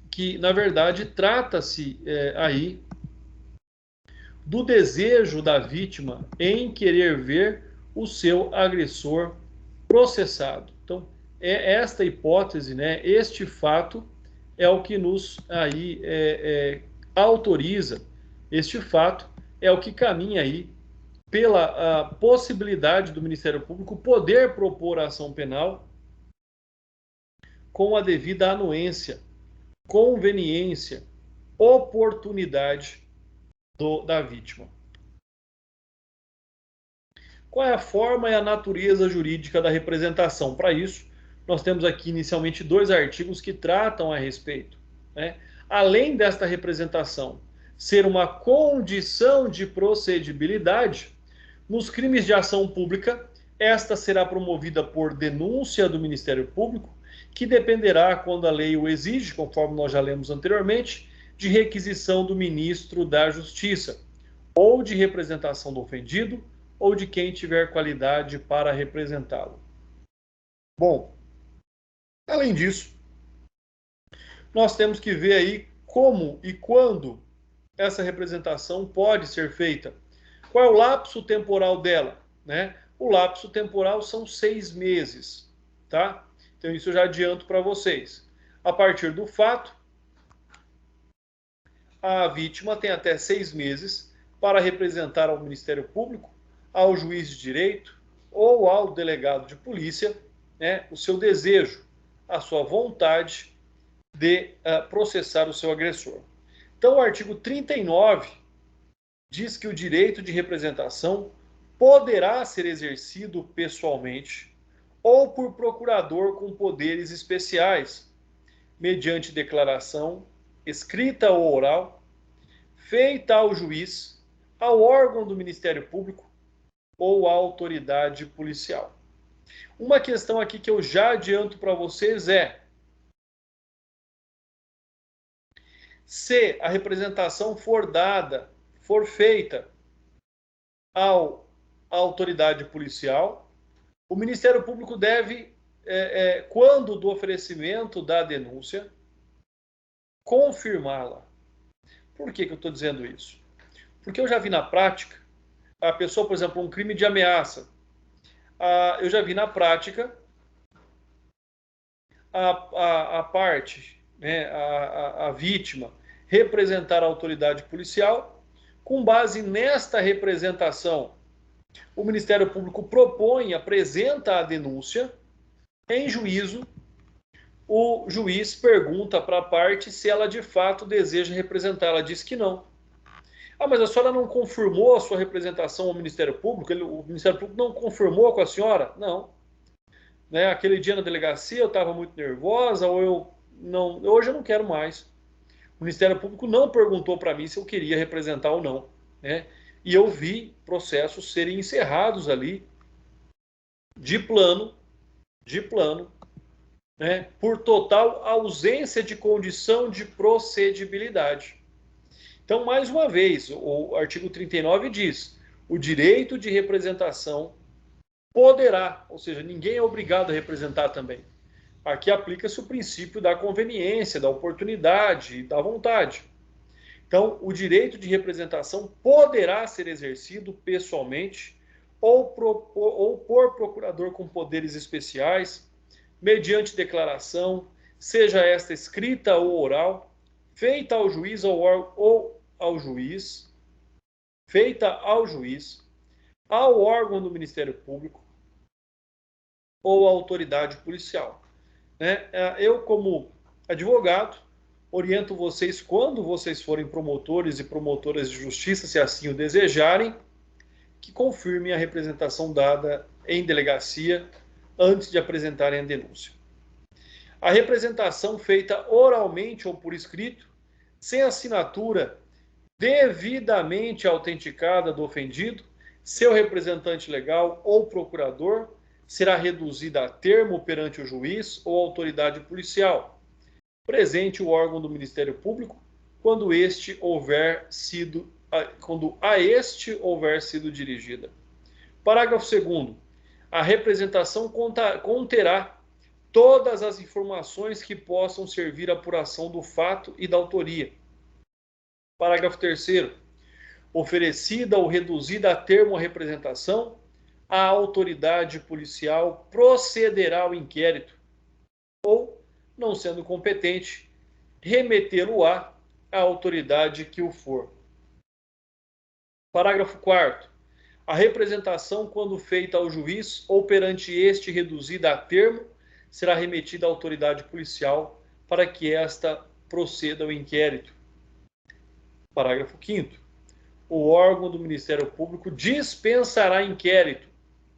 que, na verdade, trata-se aí do desejo da vítima em querer ver o seu agressor processado. Então, é esta hipótese, né, este fato é o que nos aí autoriza, este fato é o que caminha aí pela possibilidade do Ministério Público poder propor a ação penal com a devida anuência, conveniência, oportunidade da vítima. Qual é a forma e a natureza jurídica da representação? Para isso, nós temos aqui inicialmente 2 artigos que tratam a respeito, né? Além desta representação ser uma condição de procedibilidade, Nos crimes de ação pública, esta será promovida por denúncia do Ministério Público, que dependerá, quando a lei o exige, conforme nós já lemos anteriormente, de requisição do ministro da Justiça, ou de representação do ofendido, ou de quem tiver qualidade para representá-lo. Bom, além disso, nós temos que ver aí como e quando essa representação pode ser feita. Qual é o lapso temporal dela, né? O lapso temporal são 6 meses, tá? Então isso eu já adianto para vocês. A partir do fato, a vítima tem até 6 meses para representar ao Ministério Público, ao juiz de direito ou ao delegado de polícia, né, o seu desejo, a sua vontade de processar o seu agressor. Então, o artigo 39 diz que o direito de representação poderá ser exercido pessoalmente ou por procurador com poderes especiais, mediante declaração escrita ou oral, feita ao juiz, ao órgão do Ministério Público ou à autoridade policial. Uma questão aqui que eu já adianto para vocês é: se a representação for feita à autoridade policial, o Ministério Público deve, quando do oferecimento da denúncia, confirmá-la. Por que eu estou dizendo isso? Porque eu já vi na prática, a pessoa, por exemplo, um crime de ameaça, eu já vi na prática a parte, né, a vítima, representar a autoridade policial. Com base nesta representação, o Ministério Público apresenta a denúncia. Em juízo, o juiz pergunta para a parte se ela de fato deseja representar. Ela diz que não. Mas a senhora não confirmou a sua representação ao Ministério Público? O Ministério Público não confirmou com a senhora? Não. Né, aquele dia na delegacia eu estava muito nervosa, ou hoje eu não quero mais. O Ministério Público não perguntou para mim se eu queria representar ou não, né? E eu vi processos serem encerrados ali de plano, né, por total ausência de condição de procedibilidade. Então, mais uma vez, o artigo 39 diz: o direito de representação poderá, ou seja, ninguém é obrigado a representar também. Aqui aplica-se o princípio da conveniência, da oportunidade e da vontade. Então, o direito de representação poderá ser exercido pessoalmente ou por procurador com poderes especiais, mediante declaração, seja esta escrita ou oral, feita ao juiz ao órgão do Ministério Público ou à autoridade policial. Eu, como advogado, oriento vocês, quando vocês forem promotores e promotoras de justiça, se assim o desejarem, que confirmem a representação dada em delegacia antes de apresentarem a denúncia. A representação feita oralmente ou por escrito, sem assinatura devidamente autenticada do ofendido, seu representante legal ou procurador, será reduzida a termo perante o juiz ou autoridade policial, presente o órgão do Ministério Público, quando a este houver sido dirigida. Parágrafo 2º. A representação conterá todas as informações que possam servir à apuração do fato e da autoria. Parágrafo 3º. Oferecida ou reduzida a termo a representação, a autoridade policial procederá ao inquérito ou, não sendo competente, remetê-lo-á à autoridade que o for. Parágrafo 4º. A representação, quando feita ao juiz ou perante este reduzida a termo, será remetida à autoridade policial para que esta proceda ao inquérito. Parágrafo 5º. O órgão do Ministério Público dispensará inquérito.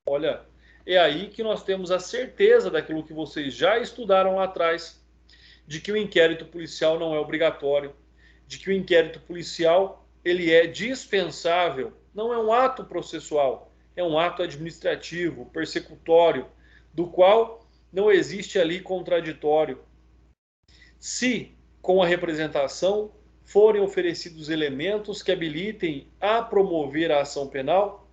Olha, é aí que nós temos a certeza daquilo que vocês já estudaram lá atrás, de que o inquérito policial não é obrigatório, de que o inquérito policial ele é dispensável, não é um ato processual, é um ato administrativo, persecutório, do qual não existe ali contraditório. Se, com a representação, forem oferecidos elementos que habilitem a promover a ação penal,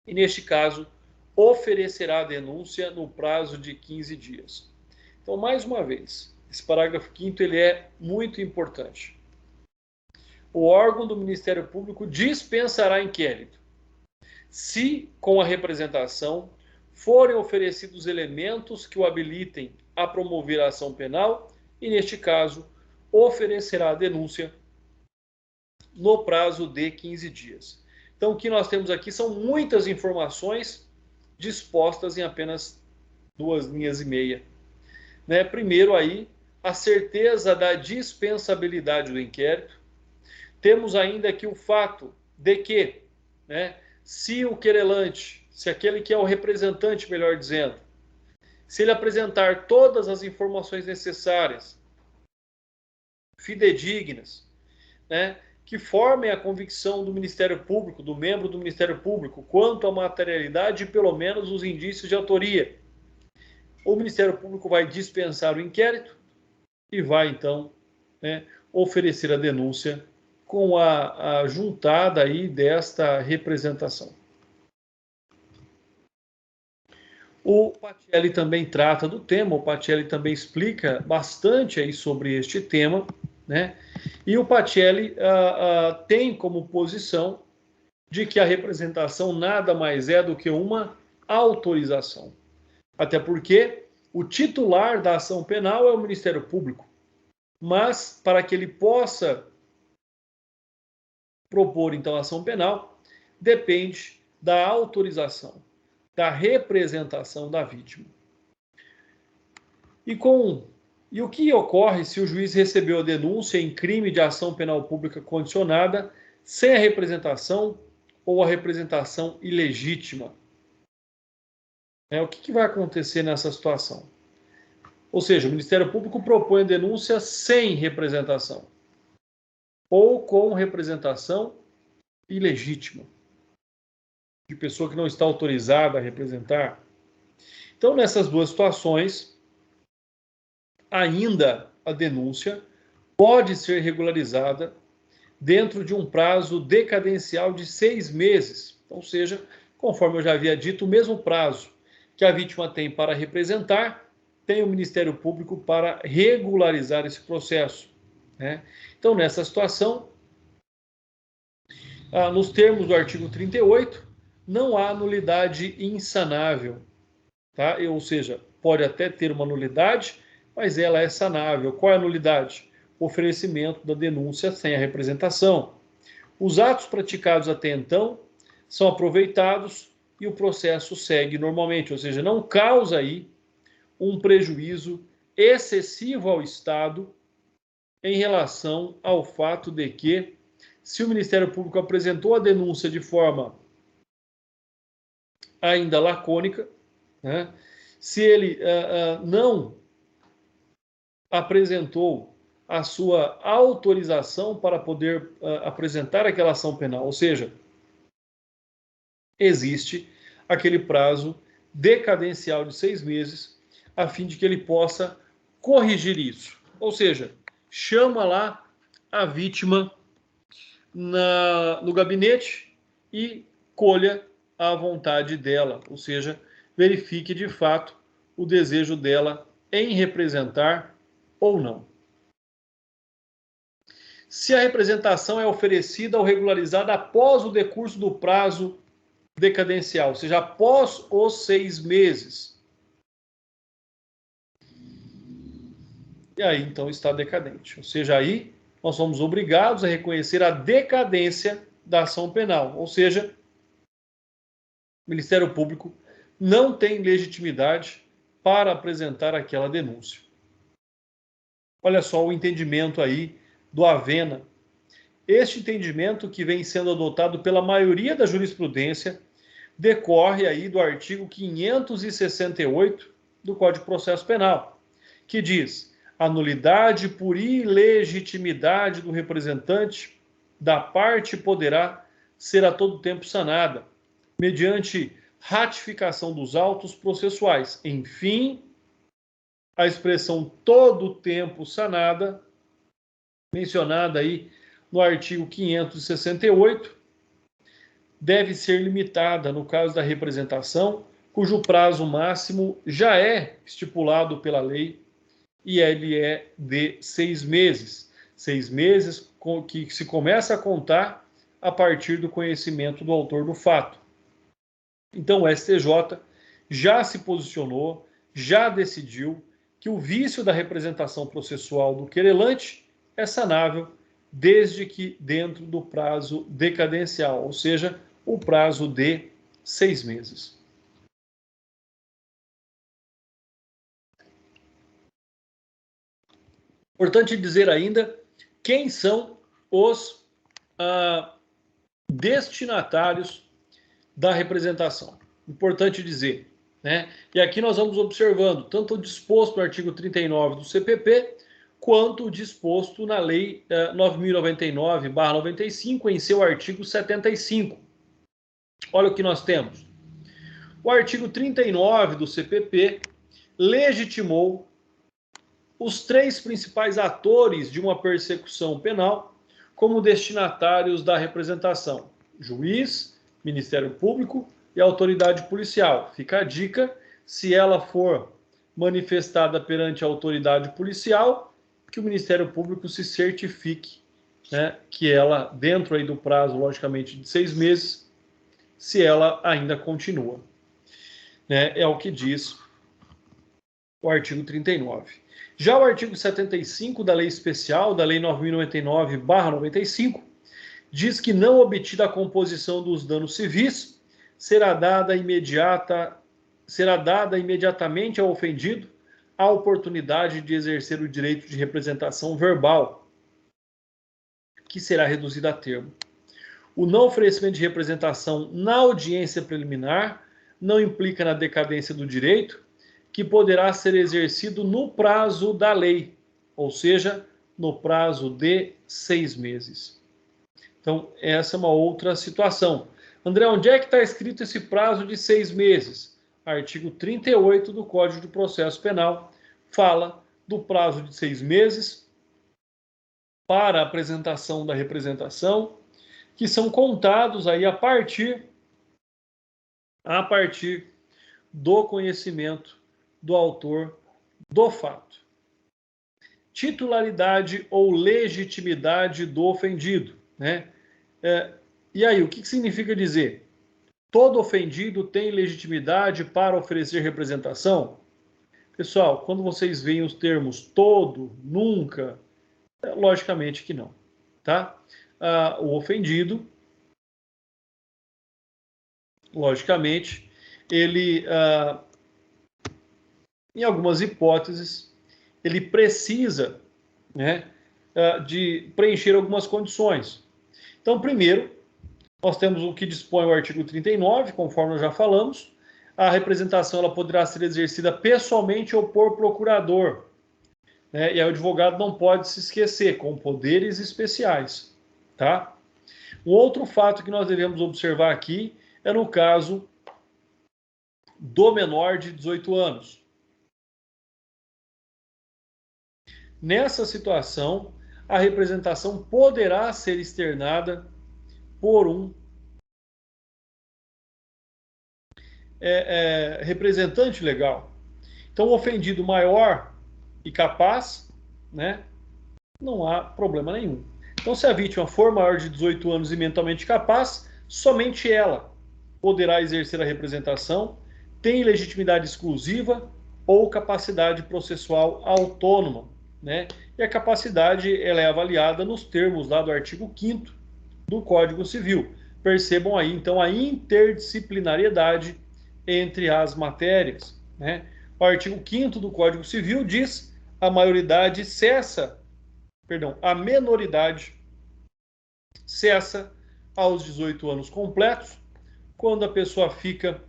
e neste caso, oferecerá a denúncia no prazo de 15 dias. Então, mais uma vez, esse parágrafo 5º ele é muito importante. O órgão do Ministério Público dispensará inquérito se, com a representação, forem oferecidos elementos que o habilitem a promover a ação penal e, neste caso, oferecerá a denúncia no prazo de 15 dias. Então, o que nós temos aqui são muitas informações dispostas em apenas 2 linhas e meia. Né? Primeiro aí, a certeza da dispensabilidade do inquérito. Temos ainda aqui o fato de que, né, se o querelante, se aquele que é o representante, melhor dizendo, se ele apresentar todas as informações necessárias, fidedignas, né, que formem a convicção do Ministério Público, do membro do Ministério Público, quanto à materialidade e pelo menos os indícios de autoria, o Ministério Público vai dispensar o inquérito e vai, então, né, oferecer a denúncia com a juntada aí desta representação. O Pacelli também trata do tema, o Pacelli também explica bastante aí sobre este tema, né? E o Pacelli tem como posição de que a representação nada mais é do que uma autorização. Até porque o titular da ação penal é o Ministério Público. Mas, para que ele possa propor, então, a ação penal, depende da autorização, da representação da vítima. E o que ocorre se o juiz recebeu a denúncia em crime de ação penal pública condicionada sem a representação ou a representação ilegítima? O que vai acontecer nessa situação? Ou seja, o Ministério Público propõe a denúncia sem representação ou com representação ilegítima, de pessoa que não está autorizada a representar. Então, nessas duas situações, ainda a denúncia pode ser regularizada dentro de um prazo decadencial de 6 meses. Ou seja, conforme eu já havia dito, o mesmo prazo que a vítima tem para representar, tem o Ministério Público para regularizar esse processo, né? Então, nessa situação, nos termos do artigo 38, não há nulidade insanável, tá? Ou seja, pode até ter uma nulidade, mas ela é sanável. Qual é a nulidade? O oferecimento da denúncia sem a representação. Os atos praticados até então são aproveitados e o processo segue normalmente, ou seja, não causa aí um prejuízo excessivo ao Estado em relação ao fato de que, se o Ministério Público apresentou a denúncia de forma ainda lacônica, né, se ele não apresentou a sua autorização para poder apresentar aquela ação penal, ou seja, existe aquele prazo decadencial de 6 meses, a fim de que ele possa corrigir isso. Ou seja, chama lá a vítima no gabinete e colha a vontade dela, ou seja, verifique de fato o desejo dela em representar ou não. Se a representação é oferecida ou regularizada após o decurso do prazo decadencial, ou seja, após os 6 meses, e aí então está decadente. Ou seja, aí nós somos obrigados a reconhecer a decadência da ação penal. Ou seja, o Ministério Público não tem legitimidade para apresentar aquela denúncia. Olha só o entendimento aí do Avena. Este entendimento, que vem sendo adotado pela maioria da jurisprudência, decorre aí do artigo 568 do Código de Processo Penal, que diz: a nulidade por ilegitimidade do representante da parte poderá ser a todo tempo sanada, mediante ratificação dos autos processuais. Enfim, a expressão todo o tempo sanada, mencionada aí no artigo 568, deve ser limitada no caso da representação, cujo prazo máximo já é estipulado pela lei e ele é de 6 meses. 6 meses que se começa a contar a partir do conhecimento do autor do fato. Então, o STJ já se posicionou, já decidiu que o vício da representação processual do querelante é sanável desde que dentro do prazo decadencial, ou seja, o prazo de 6 meses. Importante dizer ainda quem são os destinatários da representação. Importante dizer, né? E aqui nós vamos observando tanto o disposto no artigo 39 do CPP, quanto o disposto na Lei 9.099/95, em seu artigo 75. Olha o que nós temos. O artigo 39 do CPP legitimou os 3 principais atores de uma persecução penal como destinatários da representação: juiz, Ministério Público e autoridade policial. Fica a dica, se ela for manifestada perante a autoridade policial, que o Ministério Público se certifique, né, que ela, dentro aí do prazo, logicamente, de 6 meses, se ela ainda continua. Né, é o que diz o artigo 39. Já o artigo 75 da Lei Especial, da Lei 9.099/95, diz que não obtida a composição dos danos civis, será dada imediatamente ao ofendido a oportunidade de exercer o direito de representação verbal, que será reduzida a termo. O não oferecimento de representação na audiência preliminar não implica na decadência do direito, que poderá ser exercido no prazo da lei, ou seja, no prazo de 6 meses. Então, essa é uma outra situação. André, onde é que está escrito esse prazo de 6 meses? Artigo 38 do Código de Processo Penal fala do prazo de 6 meses para a apresentação da representação, que são contados aí a partir do conhecimento do autor do fato. Titularidade ou legitimidade do ofendido, né? E aí, o que significa dizer? Todo ofendido tem legitimidade para oferecer representação? Pessoal, quando vocês veem os termos todo, nunca, logicamente que não, tá? O ofendido, logicamente, ele, em algumas hipóteses, ele precisa, né, de preencher algumas condições. Então, primeiro, nós temos o que dispõe o artigo 39, conforme nós já falamos. A representação ela poderá ser exercida pessoalmente ou por procurador, né? E aí o advogado não pode se esquecer, com poderes especiais, tá? Um outro fato que nós devemos observar aqui é no caso do menor de 18 anos. Nessa situação, a representação poderá ser externada por um representante legal. Então, o ofendido maior e capaz, né, não há problema nenhum. Então, se a vítima for maior de 18 anos e mentalmente capaz, somente ela poderá exercer a representação, tem legitimidade exclusiva ou capacidade processual autônoma, né? E a capacidade ela é avaliada nos termos lá do artigo 5º do Código Civil. Percebam aí, então, a interdisciplinariedade entre as matérias, né? O artigo 5º do Código Civil diz: a menoridade cessa aos 18 anos completos, quando a pessoa fica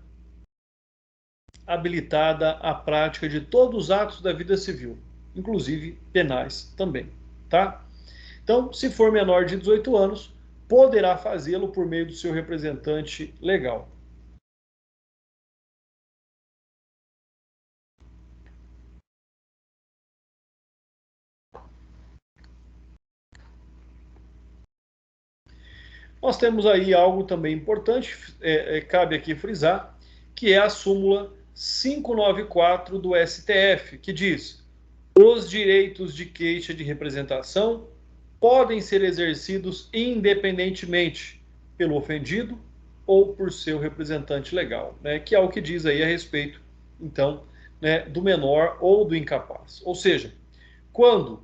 habilitada à prática de todos os atos da vida civil, inclusive penais também, tá? Então, se for menor de 18 anos, poderá fazê-lo por meio do seu representante legal. Nós temos aí algo também importante, cabe aqui frisar, que é a súmula 594 do STF, que diz: os direitos de queixa de representação podem ser exercidos independentemente pelo ofendido ou por seu representante legal, né? Que é o que diz aí a respeito, então, né, do menor ou do incapaz. Ou seja, quando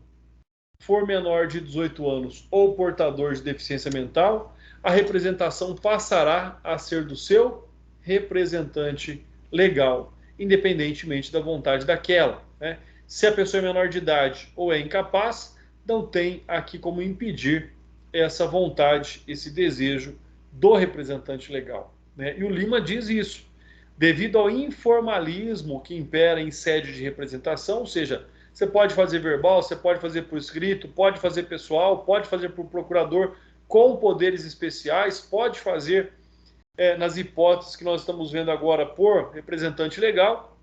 for menor de 18 anos ou portador de deficiência mental, a representação passará a ser do seu representante legal, independentemente da vontade daquela, né? Se a pessoa é menor de idade ou é incapaz, não tem aqui como impedir essa vontade, esse desejo do representante legal, né? E o Lima diz isso. Devido ao informalismo que impera em sede de representação, ou seja, você pode fazer verbal, você pode fazer por escrito, pode fazer pessoal, pode fazer por procurador com poderes especiais, pode fazer nas hipóteses que nós estamos vendo agora por representante legal.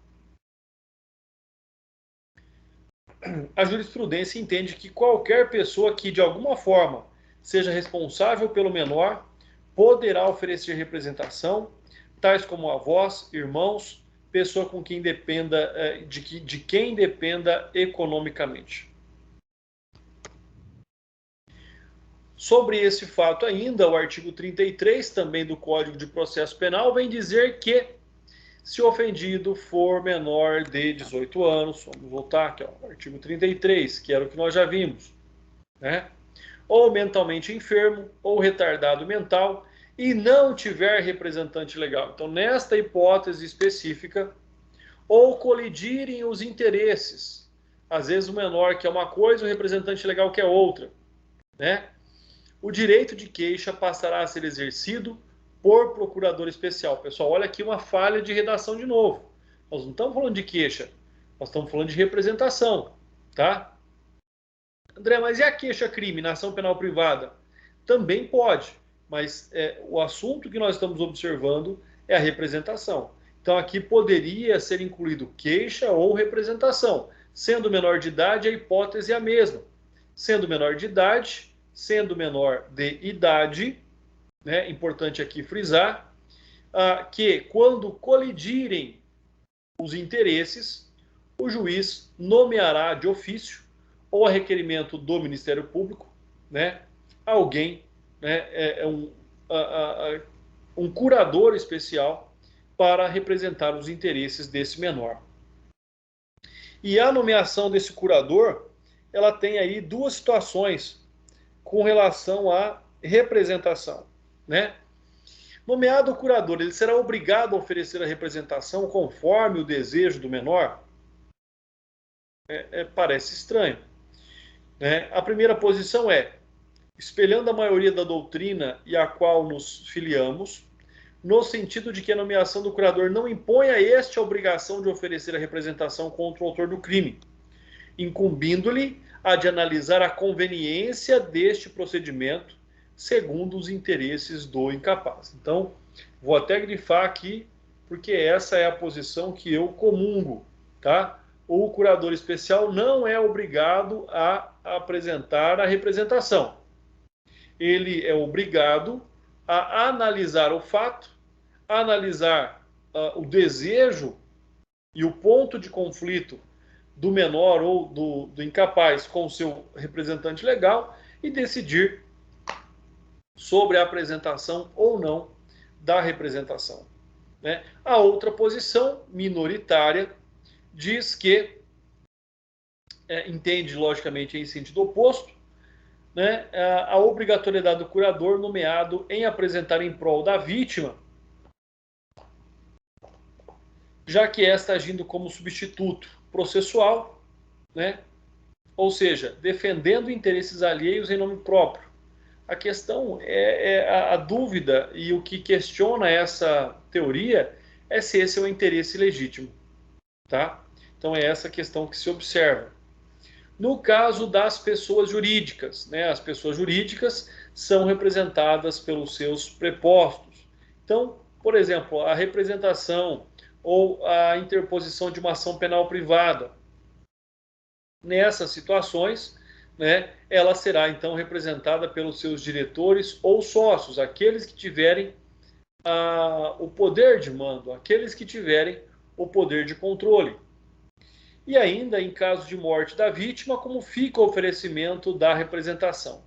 A jurisprudência entende que qualquer pessoa que de alguma forma seja responsável pelo menor poderá oferecer representação, tais como avós, irmãos, pessoa com quem dependa de quem dependa economicamente. Sobre esse fato ainda, o artigo 33, também do Código de Processo Penal, vem dizer que se o ofendido for menor de 18 anos, vamos voltar aqui, ó, artigo 33, que era o que nós já vimos, né? Ou mentalmente enfermo, ou retardado mental, e não tiver representante legal. Então, nesta hipótese específica, ou colidirem os interesses. Às vezes o menor quer uma coisa, o representante legal quer outra, né? O direito de queixa passará a ser exercido por procurador especial. Pessoal, olha aqui uma falha de redação de novo. Nós não estamos falando de queixa, nós estamos falando de representação, tá? André, mas e a queixa-crime na ação penal privada? Também pode, mas o assunto que nós estamos observando é a representação. Então aqui poderia ser incluído queixa ou representação. Sendo menor de idade, a hipótese é a mesma. Sendo menor de idade, sendo menor de idade, né, importante aqui frisar, que quando colidirem os interesses, o juiz nomeará de ofício ou a requerimento do Ministério Público, né, alguém, né, um curador especial para representar os interesses desse menor. E a nomeação desse curador, ela tem aí duas situações com relação à representação, né? Nomeado o curador, ele será obrigado a oferecer a representação conforme o desejo do menor? Parece estranho, né? A primeira posição é, espelhando a maioria da doutrina e a qual nos filiamos, no sentido de que a nomeação do curador não impõe a este a obrigação de oferecer a representação contra o autor do crime, incumbindo-lhe a de analisar a conveniência deste procedimento segundo os interesses do incapaz. Então, vou até grifar aqui, porque essa é a posição que eu comungo, tá? O curador especial não é obrigado a apresentar a representação. Ele é obrigado a analisar o fato, a analisar o desejo e o ponto de conflito do menor ou do incapaz com o seu representante legal e decidir sobre a apresentação ou não da representação, né? A outra posição, minoritária, diz que entende logicamente em sentido oposto, né, a obrigatoriedade do curador nomeado em apresentar em prol da vítima, já que esta agindo como substituto processual, né, ou seja, defendendo interesses alheios em nome próprio. A questão a dúvida e o que questiona essa teoria é se esse é o interesse legítimo, tá? Então é essa questão que se observa. No caso das pessoas jurídicas, né, as pessoas jurídicas são representadas pelos seus prepostos. Então, por exemplo, a representação ou a interposição de uma ação penal privada. Nessas situações, né, ela será então representada pelos seus diretores ou sócios, aqueles que tiverem o poder de mando, aqueles que tiverem o poder de controle. E ainda, em caso de morte da vítima, como fica o oferecimento da representação?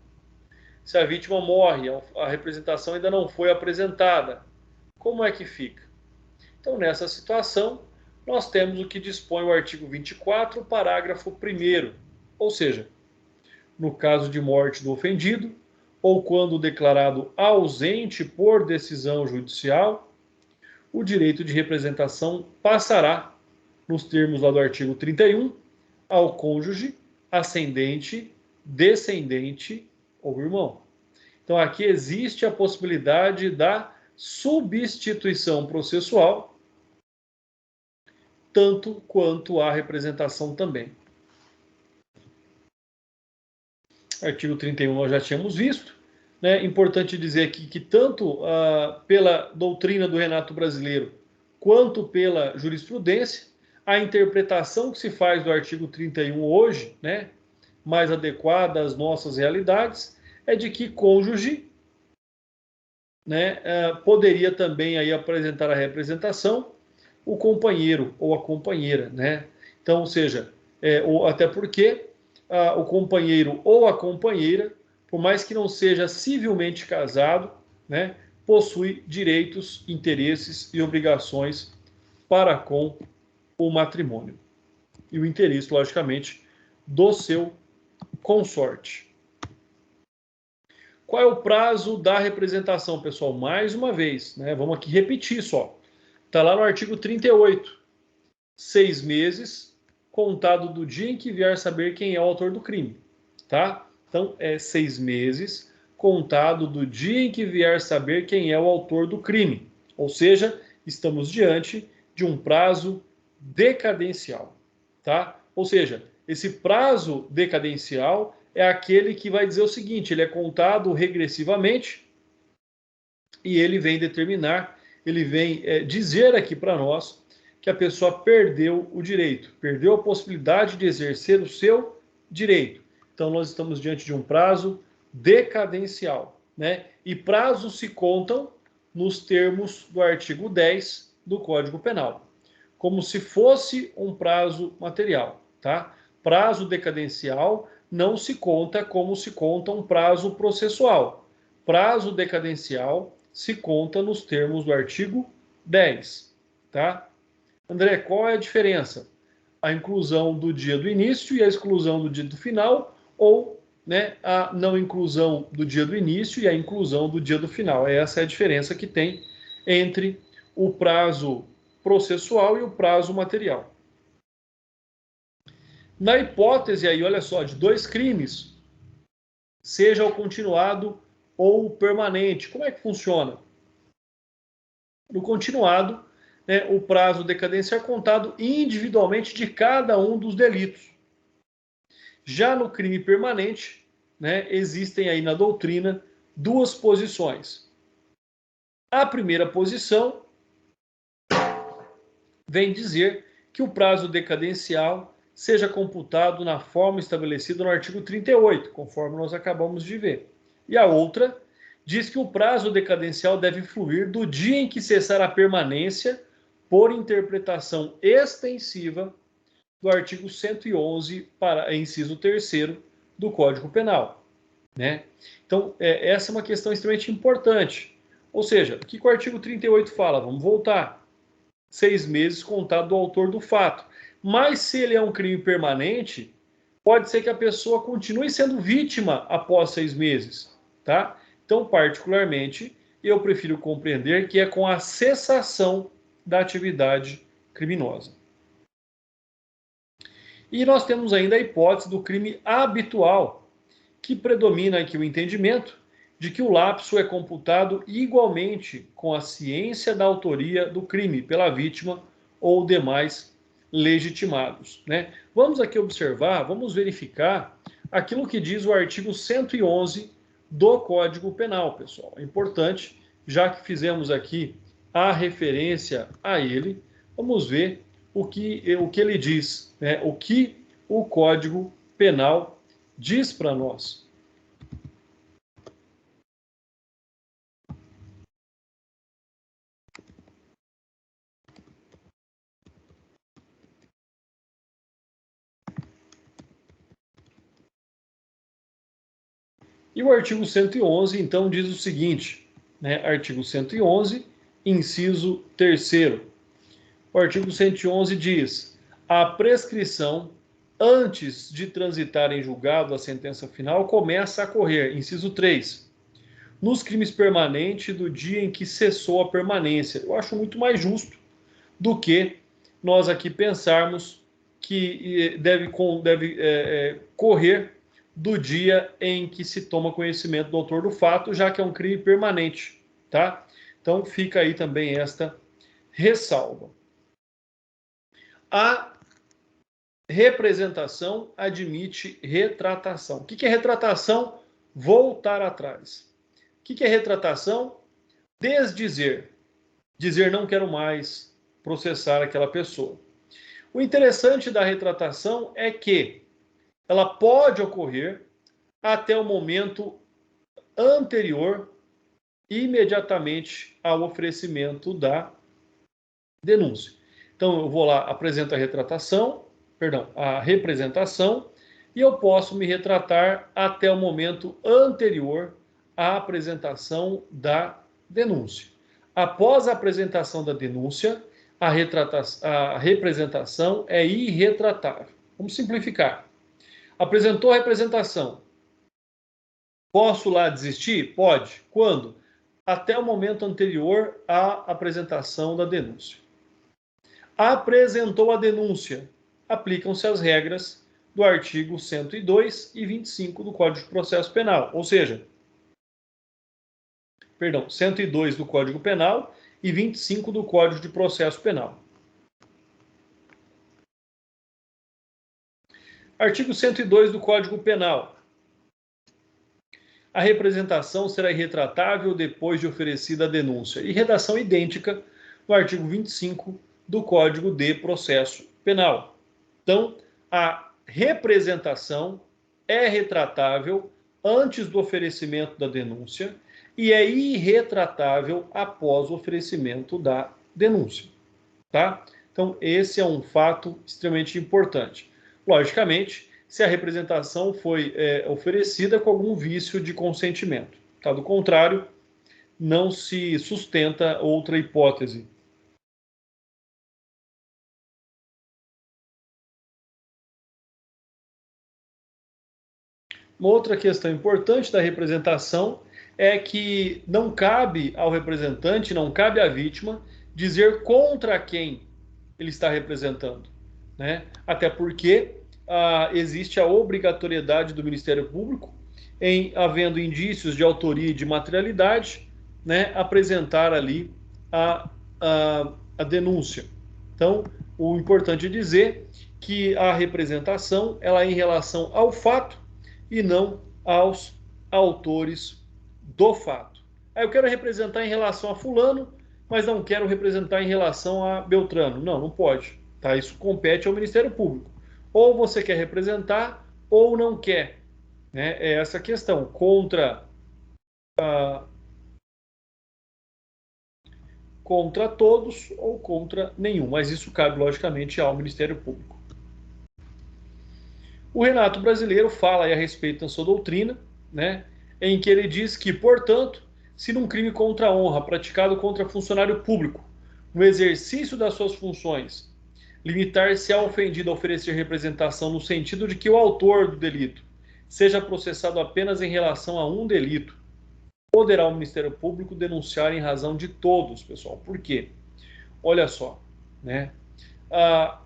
Se a vítima morre, a representação ainda não foi apresentada, como é que fica? Então, nessa situação, nós temos o que dispõe o artigo 24, parágrafo 1º, ou seja, no caso de morte do ofendido, ou quando declarado ausente por decisão judicial, o direito de representação passará, nos termos lá do artigo 31, ao cônjuge, ascendente, descendente ou irmão. Então aqui existe a possibilidade da substituição processual, tanto quanto a representação também. Artigo 31 nós já tínhamos visto. Né? Importante dizer aqui que tanto pela doutrina do Renato Brasileiro quanto pela jurisprudência, a interpretação que se faz do artigo 31 hoje, né, mais adequada às nossas realidades, é de que cônjuge, né, poderia também aí apresentar a representação o companheiro ou a companheira, né? Então, ou seja, até porque o companheiro ou a companheira, por mais que não seja civilmente casado, né, possui direitos, interesses e obrigações para com o matrimônio. E o interesse, logicamente, do seu consorte. Qual é o prazo da representação, pessoal? Mais uma vez, né? Vamos aqui repetir só. Está lá no artigo 38. 6 meses, contado do dia em que vier saber quem é o autor do crime. Tá? Então, é 6 meses, contado do dia em que vier saber quem é o autor do crime. Ou seja, estamos diante de um prazo decadencial. Tá? Ou seja, esse prazo decadencial é aquele que vai dizer o seguinte, ele é contado regressivamente e ele vem determinar, ele vem dizer aqui para nós que a pessoa perdeu o direito, perdeu a possibilidade de exercer o seu direito. Então, nós estamos diante de um prazo decadencial, né? E prazos se contam nos termos do artigo 10 do Código Penal, como se fosse um prazo material, tá? Prazo decadencial não se conta como se conta um prazo processual. Prazo decadencial se conta nos termos do artigo 10, tá? André, qual é a diferença? A inclusão do dia do início e a exclusão do dia do final, ou, né, a não inclusão do dia do início e a inclusão do dia do final. Essa é a diferença que tem entre o prazo processual e o prazo material. Na hipótese aí, olha só, de 2 crimes, seja o continuado ou o permanente, como é que funciona? No continuado, né, o prazo decadencial é contado individualmente de cada um dos delitos. Já no crime permanente, né, existem aí na doutrina 2 posições. A primeira posição vem dizer que o prazo decadencial seja computado na forma estabelecida no artigo 38, conforme nós acabamos de ver. E a outra diz que o prazo decadencial deve fluir do dia em que cessar a permanência por interpretação extensiva do artigo 111, inciso 3º do Código Penal. Né? Então, essa é uma questão extremamente importante. Ou seja, o que o artigo 38 fala? Vamos voltar. 6 meses contado do autor do fato. Mas se ele é um crime permanente, pode ser que a pessoa continue sendo vítima após 6 meses. Tá? Então, particularmente, eu prefiro compreender que é com a cessação da atividade criminosa. E nós temos ainda a hipótese do crime habitual, que predomina aqui o entendimento de que o lapso é computado igualmente com a ciência da autoria do crime pela vítima ou demais legitimados. Né? Vamos aqui observar, vamos verificar aquilo que diz o artigo 111 do Código Penal, pessoal. É importante, já que fizemos aqui a referência a ele, vamos ver o que ele diz, né? O que o Código Penal diz para nós. E o artigo 111, então, diz o seguinte, né? Artigo 111, inciso 3º. O artigo 111 diz: a prescrição, antes de transitar em julgado a sentença final, começa a correr, inciso 3, nos crimes permanentes do dia em que cessou a permanência. Eu acho muito mais justo do que nós aqui pensarmos que deve correr do dia em que se toma conhecimento do autor do fato, já que é um crime permanente, tá? Então fica aí também esta ressalva. A representação admite retratação. O que é retratação? Voltar atrás. O que é retratação? Desdizer. Dizer não quero mais processar aquela pessoa. O interessante da retratação é que ela pode ocorrer até o momento anterior, imediatamente ao oferecimento da denúncia. Então, eu vou lá, apresento a representação, e eu posso me retratar até o momento anterior à apresentação da denúncia. Após a apresentação da denúncia, a representação é irretratável. Vamos simplificar. Apresentou a representação. Posso lá desistir? Pode. Quando? Até o momento anterior à apresentação da denúncia. Apresentou a denúncia. Aplicam-se as regras do artigo 102 e 25 do Código de Processo Penal. Ou seja, 102 do Código Penal e 25 do Código de Processo Penal. Artigo 102 do Código Penal. A representação será irretratável depois de oferecida a denúncia. E redação idêntica no artigo 25 do Código de Processo Penal. Então, a representação é retratável antes do oferecimento da denúncia e é irretratável após o oferecimento da denúncia. Tá? Então, esse é um fato extremamente importante. Logicamente, se a representação foi oferecida com algum vício de consentimento. Caso contrário, não se sustenta outra hipótese. Uma outra questão importante da representação é que não cabe ao representante, não cabe à vítima, dizer contra quem ele está representando, né? Até porque existe a obrigatoriedade do Ministério Público, em havendo indícios de autoria e de materialidade, né, apresentar ali a denúncia. Então, o importante é dizer que a representação ela é em relação ao fato e não aos autores do fato. Aí eu quero representar em relação a fulano, mas não quero representar em relação a Beltrano. Não, não pode. Tá? Isso compete ao Ministério Público. Ou você quer representar ou não quer. Né? É essa a questão. Contra todos ou contra nenhum. Mas isso cabe, logicamente, ao Ministério Público. O Renato Brasileiro fala aí a respeito da sua doutrina, né, em que ele diz que, portanto, se num crime contra a honra praticado contra funcionário público, no exercício das suas funções, limitar-se ao ofendido a oferecer representação no sentido de que o autor do delito seja processado apenas em relação a um delito, poderá o Ministério Público denunciar em razão de todos, pessoal. Por quê? Olha só, né?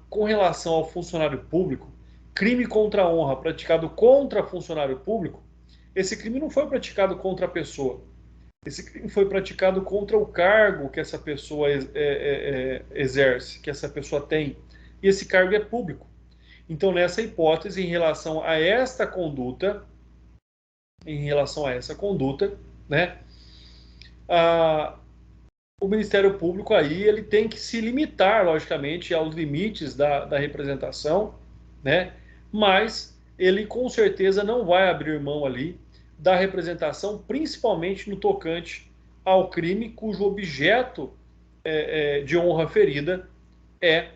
Com relação ao funcionário público, crime contra a honra praticado contra funcionário público, esse crime não foi praticado contra a pessoa. Esse crime foi praticado contra o cargo que essa pessoa exerce, que essa pessoa tem. E esse cargo é público. Então, nessa hipótese, em relação a essa conduta, né, o Ministério Público aí ele tem que se limitar, logicamente, aos limites da representação, né? Mas ele com certeza não vai abrir mão ali da representação, principalmente no tocante ao crime cujo objeto de honra ferida é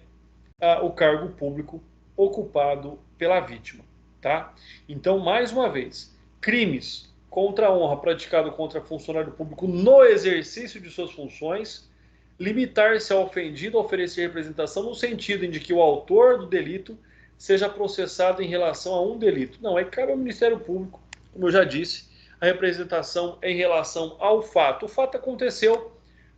o cargo público ocupado pela vítima, tá? Então, mais uma vez, crimes contra a honra praticado contra funcionário público no exercício de suas funções, limitar-se ao ofendido a oferecer representação no sentido de que o autor do delito seja processado em relação a um delito. Não, é que cabe ao Ministério Público, como eu já disse, a representação é em relação ao fato. O fato aconteceu,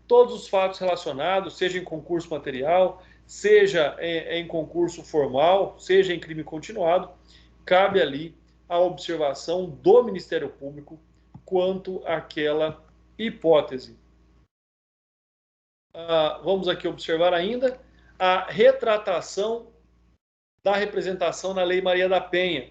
todos os fatos relacionados, seja em concurso material, seja em concurso formal, seja em crime continuado, cabe ali a observação do Ministério Público quanto àquela hipótese. Vamos aqui observar ainda a retratação da representação na Lei Maria da Penha.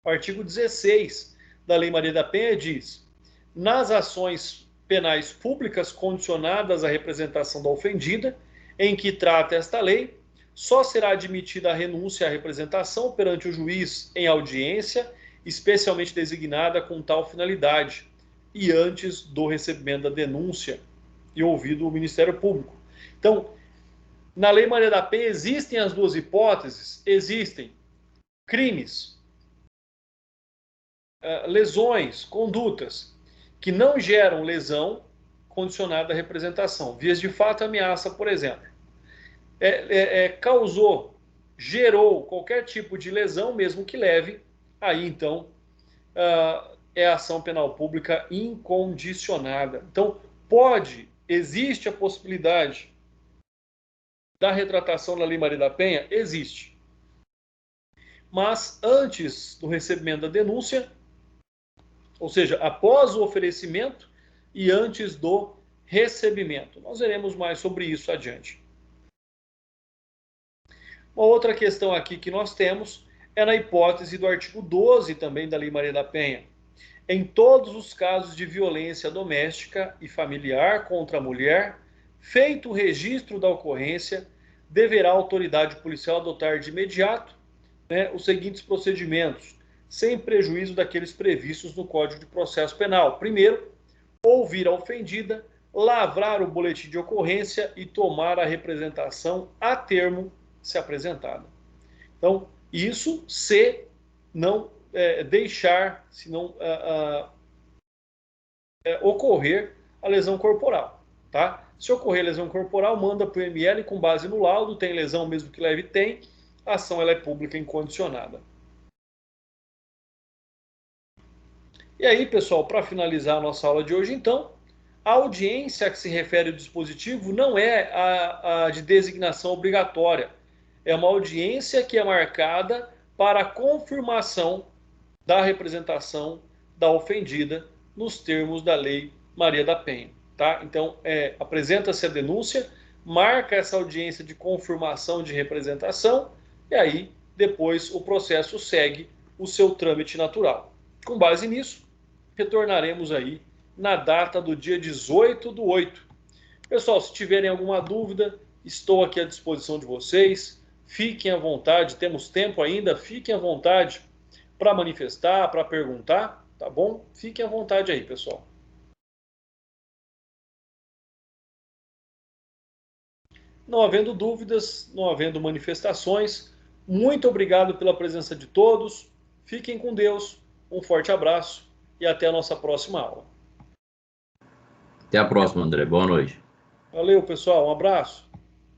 O artigo 16 da Lei Maria da Penha diz: nas ações penais públicas condicionadas à representação da ofendida, em que trata esta lei, só será admitida a renúncia à representação perante o juiz em audiência, especialmente designada com tal finalidade, e antes do recebimento da denúncia e ouvido o Ministério Público. Então, na Lei Maria da Penha existem as duas hipóteses, existem crimes, lesões, condutas que não geram lesão condicionada à representação. Vias de fato, ameaça, por exemplo. Gerou qualquer tipo de lesão, mesmo que leve, aí então é ação penal pública incondicionada. Então, existe a possibilidade da retratação na Lei Maria da Penha? Existe. Mas antes do recebimento da denúncia, ou seja, após o oferecimento e antes do recebimento. Nós veremos mais sobre isso adiante. Uma outra questão aqui que nós temos é na hipótese do artigo 12 também da Lei Maria da Penha. Em todos os casos de violência doméstica e familiar contra a mulher, feito o registro da ocorrência, deverá a autoridade policial adotar de imediato os seguintes procedimentos, sem prejuízo daqueles previstos no Código de Processo Penal. Primeiro, ouvir a ofendida, lavrar o boletim de ocorrência e tomar a representação a termo se apresentada. Então, isso se não deixar, se não ocorrer a lesão corporal, tá? Se ocorrer lesão corporal, manda para o ML com base no laudo, tem lesão mesmo que leve, tem, a ação ela é pública incondicionada. E aí, pessoal, para finalizar a nossa aula de hoje, então, a audiência a que se refere o dispositivo não é a de designação obrigatória. É uma audiência que é marcada para a confirmação da representação da ofendida nos termos da Lei Maria da Penha. Tá? Então, apresenta-se a denúncia, marca essa audiência de confirmação de representação e aí, depois, o processo segue o seu trâmite natural. Com base nisso, retornaremos aí na data do dia 18/8. Pessoal, se tiverem alguma dúvida, estou aqui à disposição de vocês. Fiquem à vontade, temos tempo ainda, fiquem à vontade para manifestar, para perguntar, tá bom? Fiquem à vontade aí, pessoal. Não havendo dúvidas, não havendo manifestações, muito obrigado pela presença de todos. Fiquem com Deus, um forte abraço e até a nossa próxima aula. Até a próxima, André. Boa noite. Valeu, pessoal. Um abraço.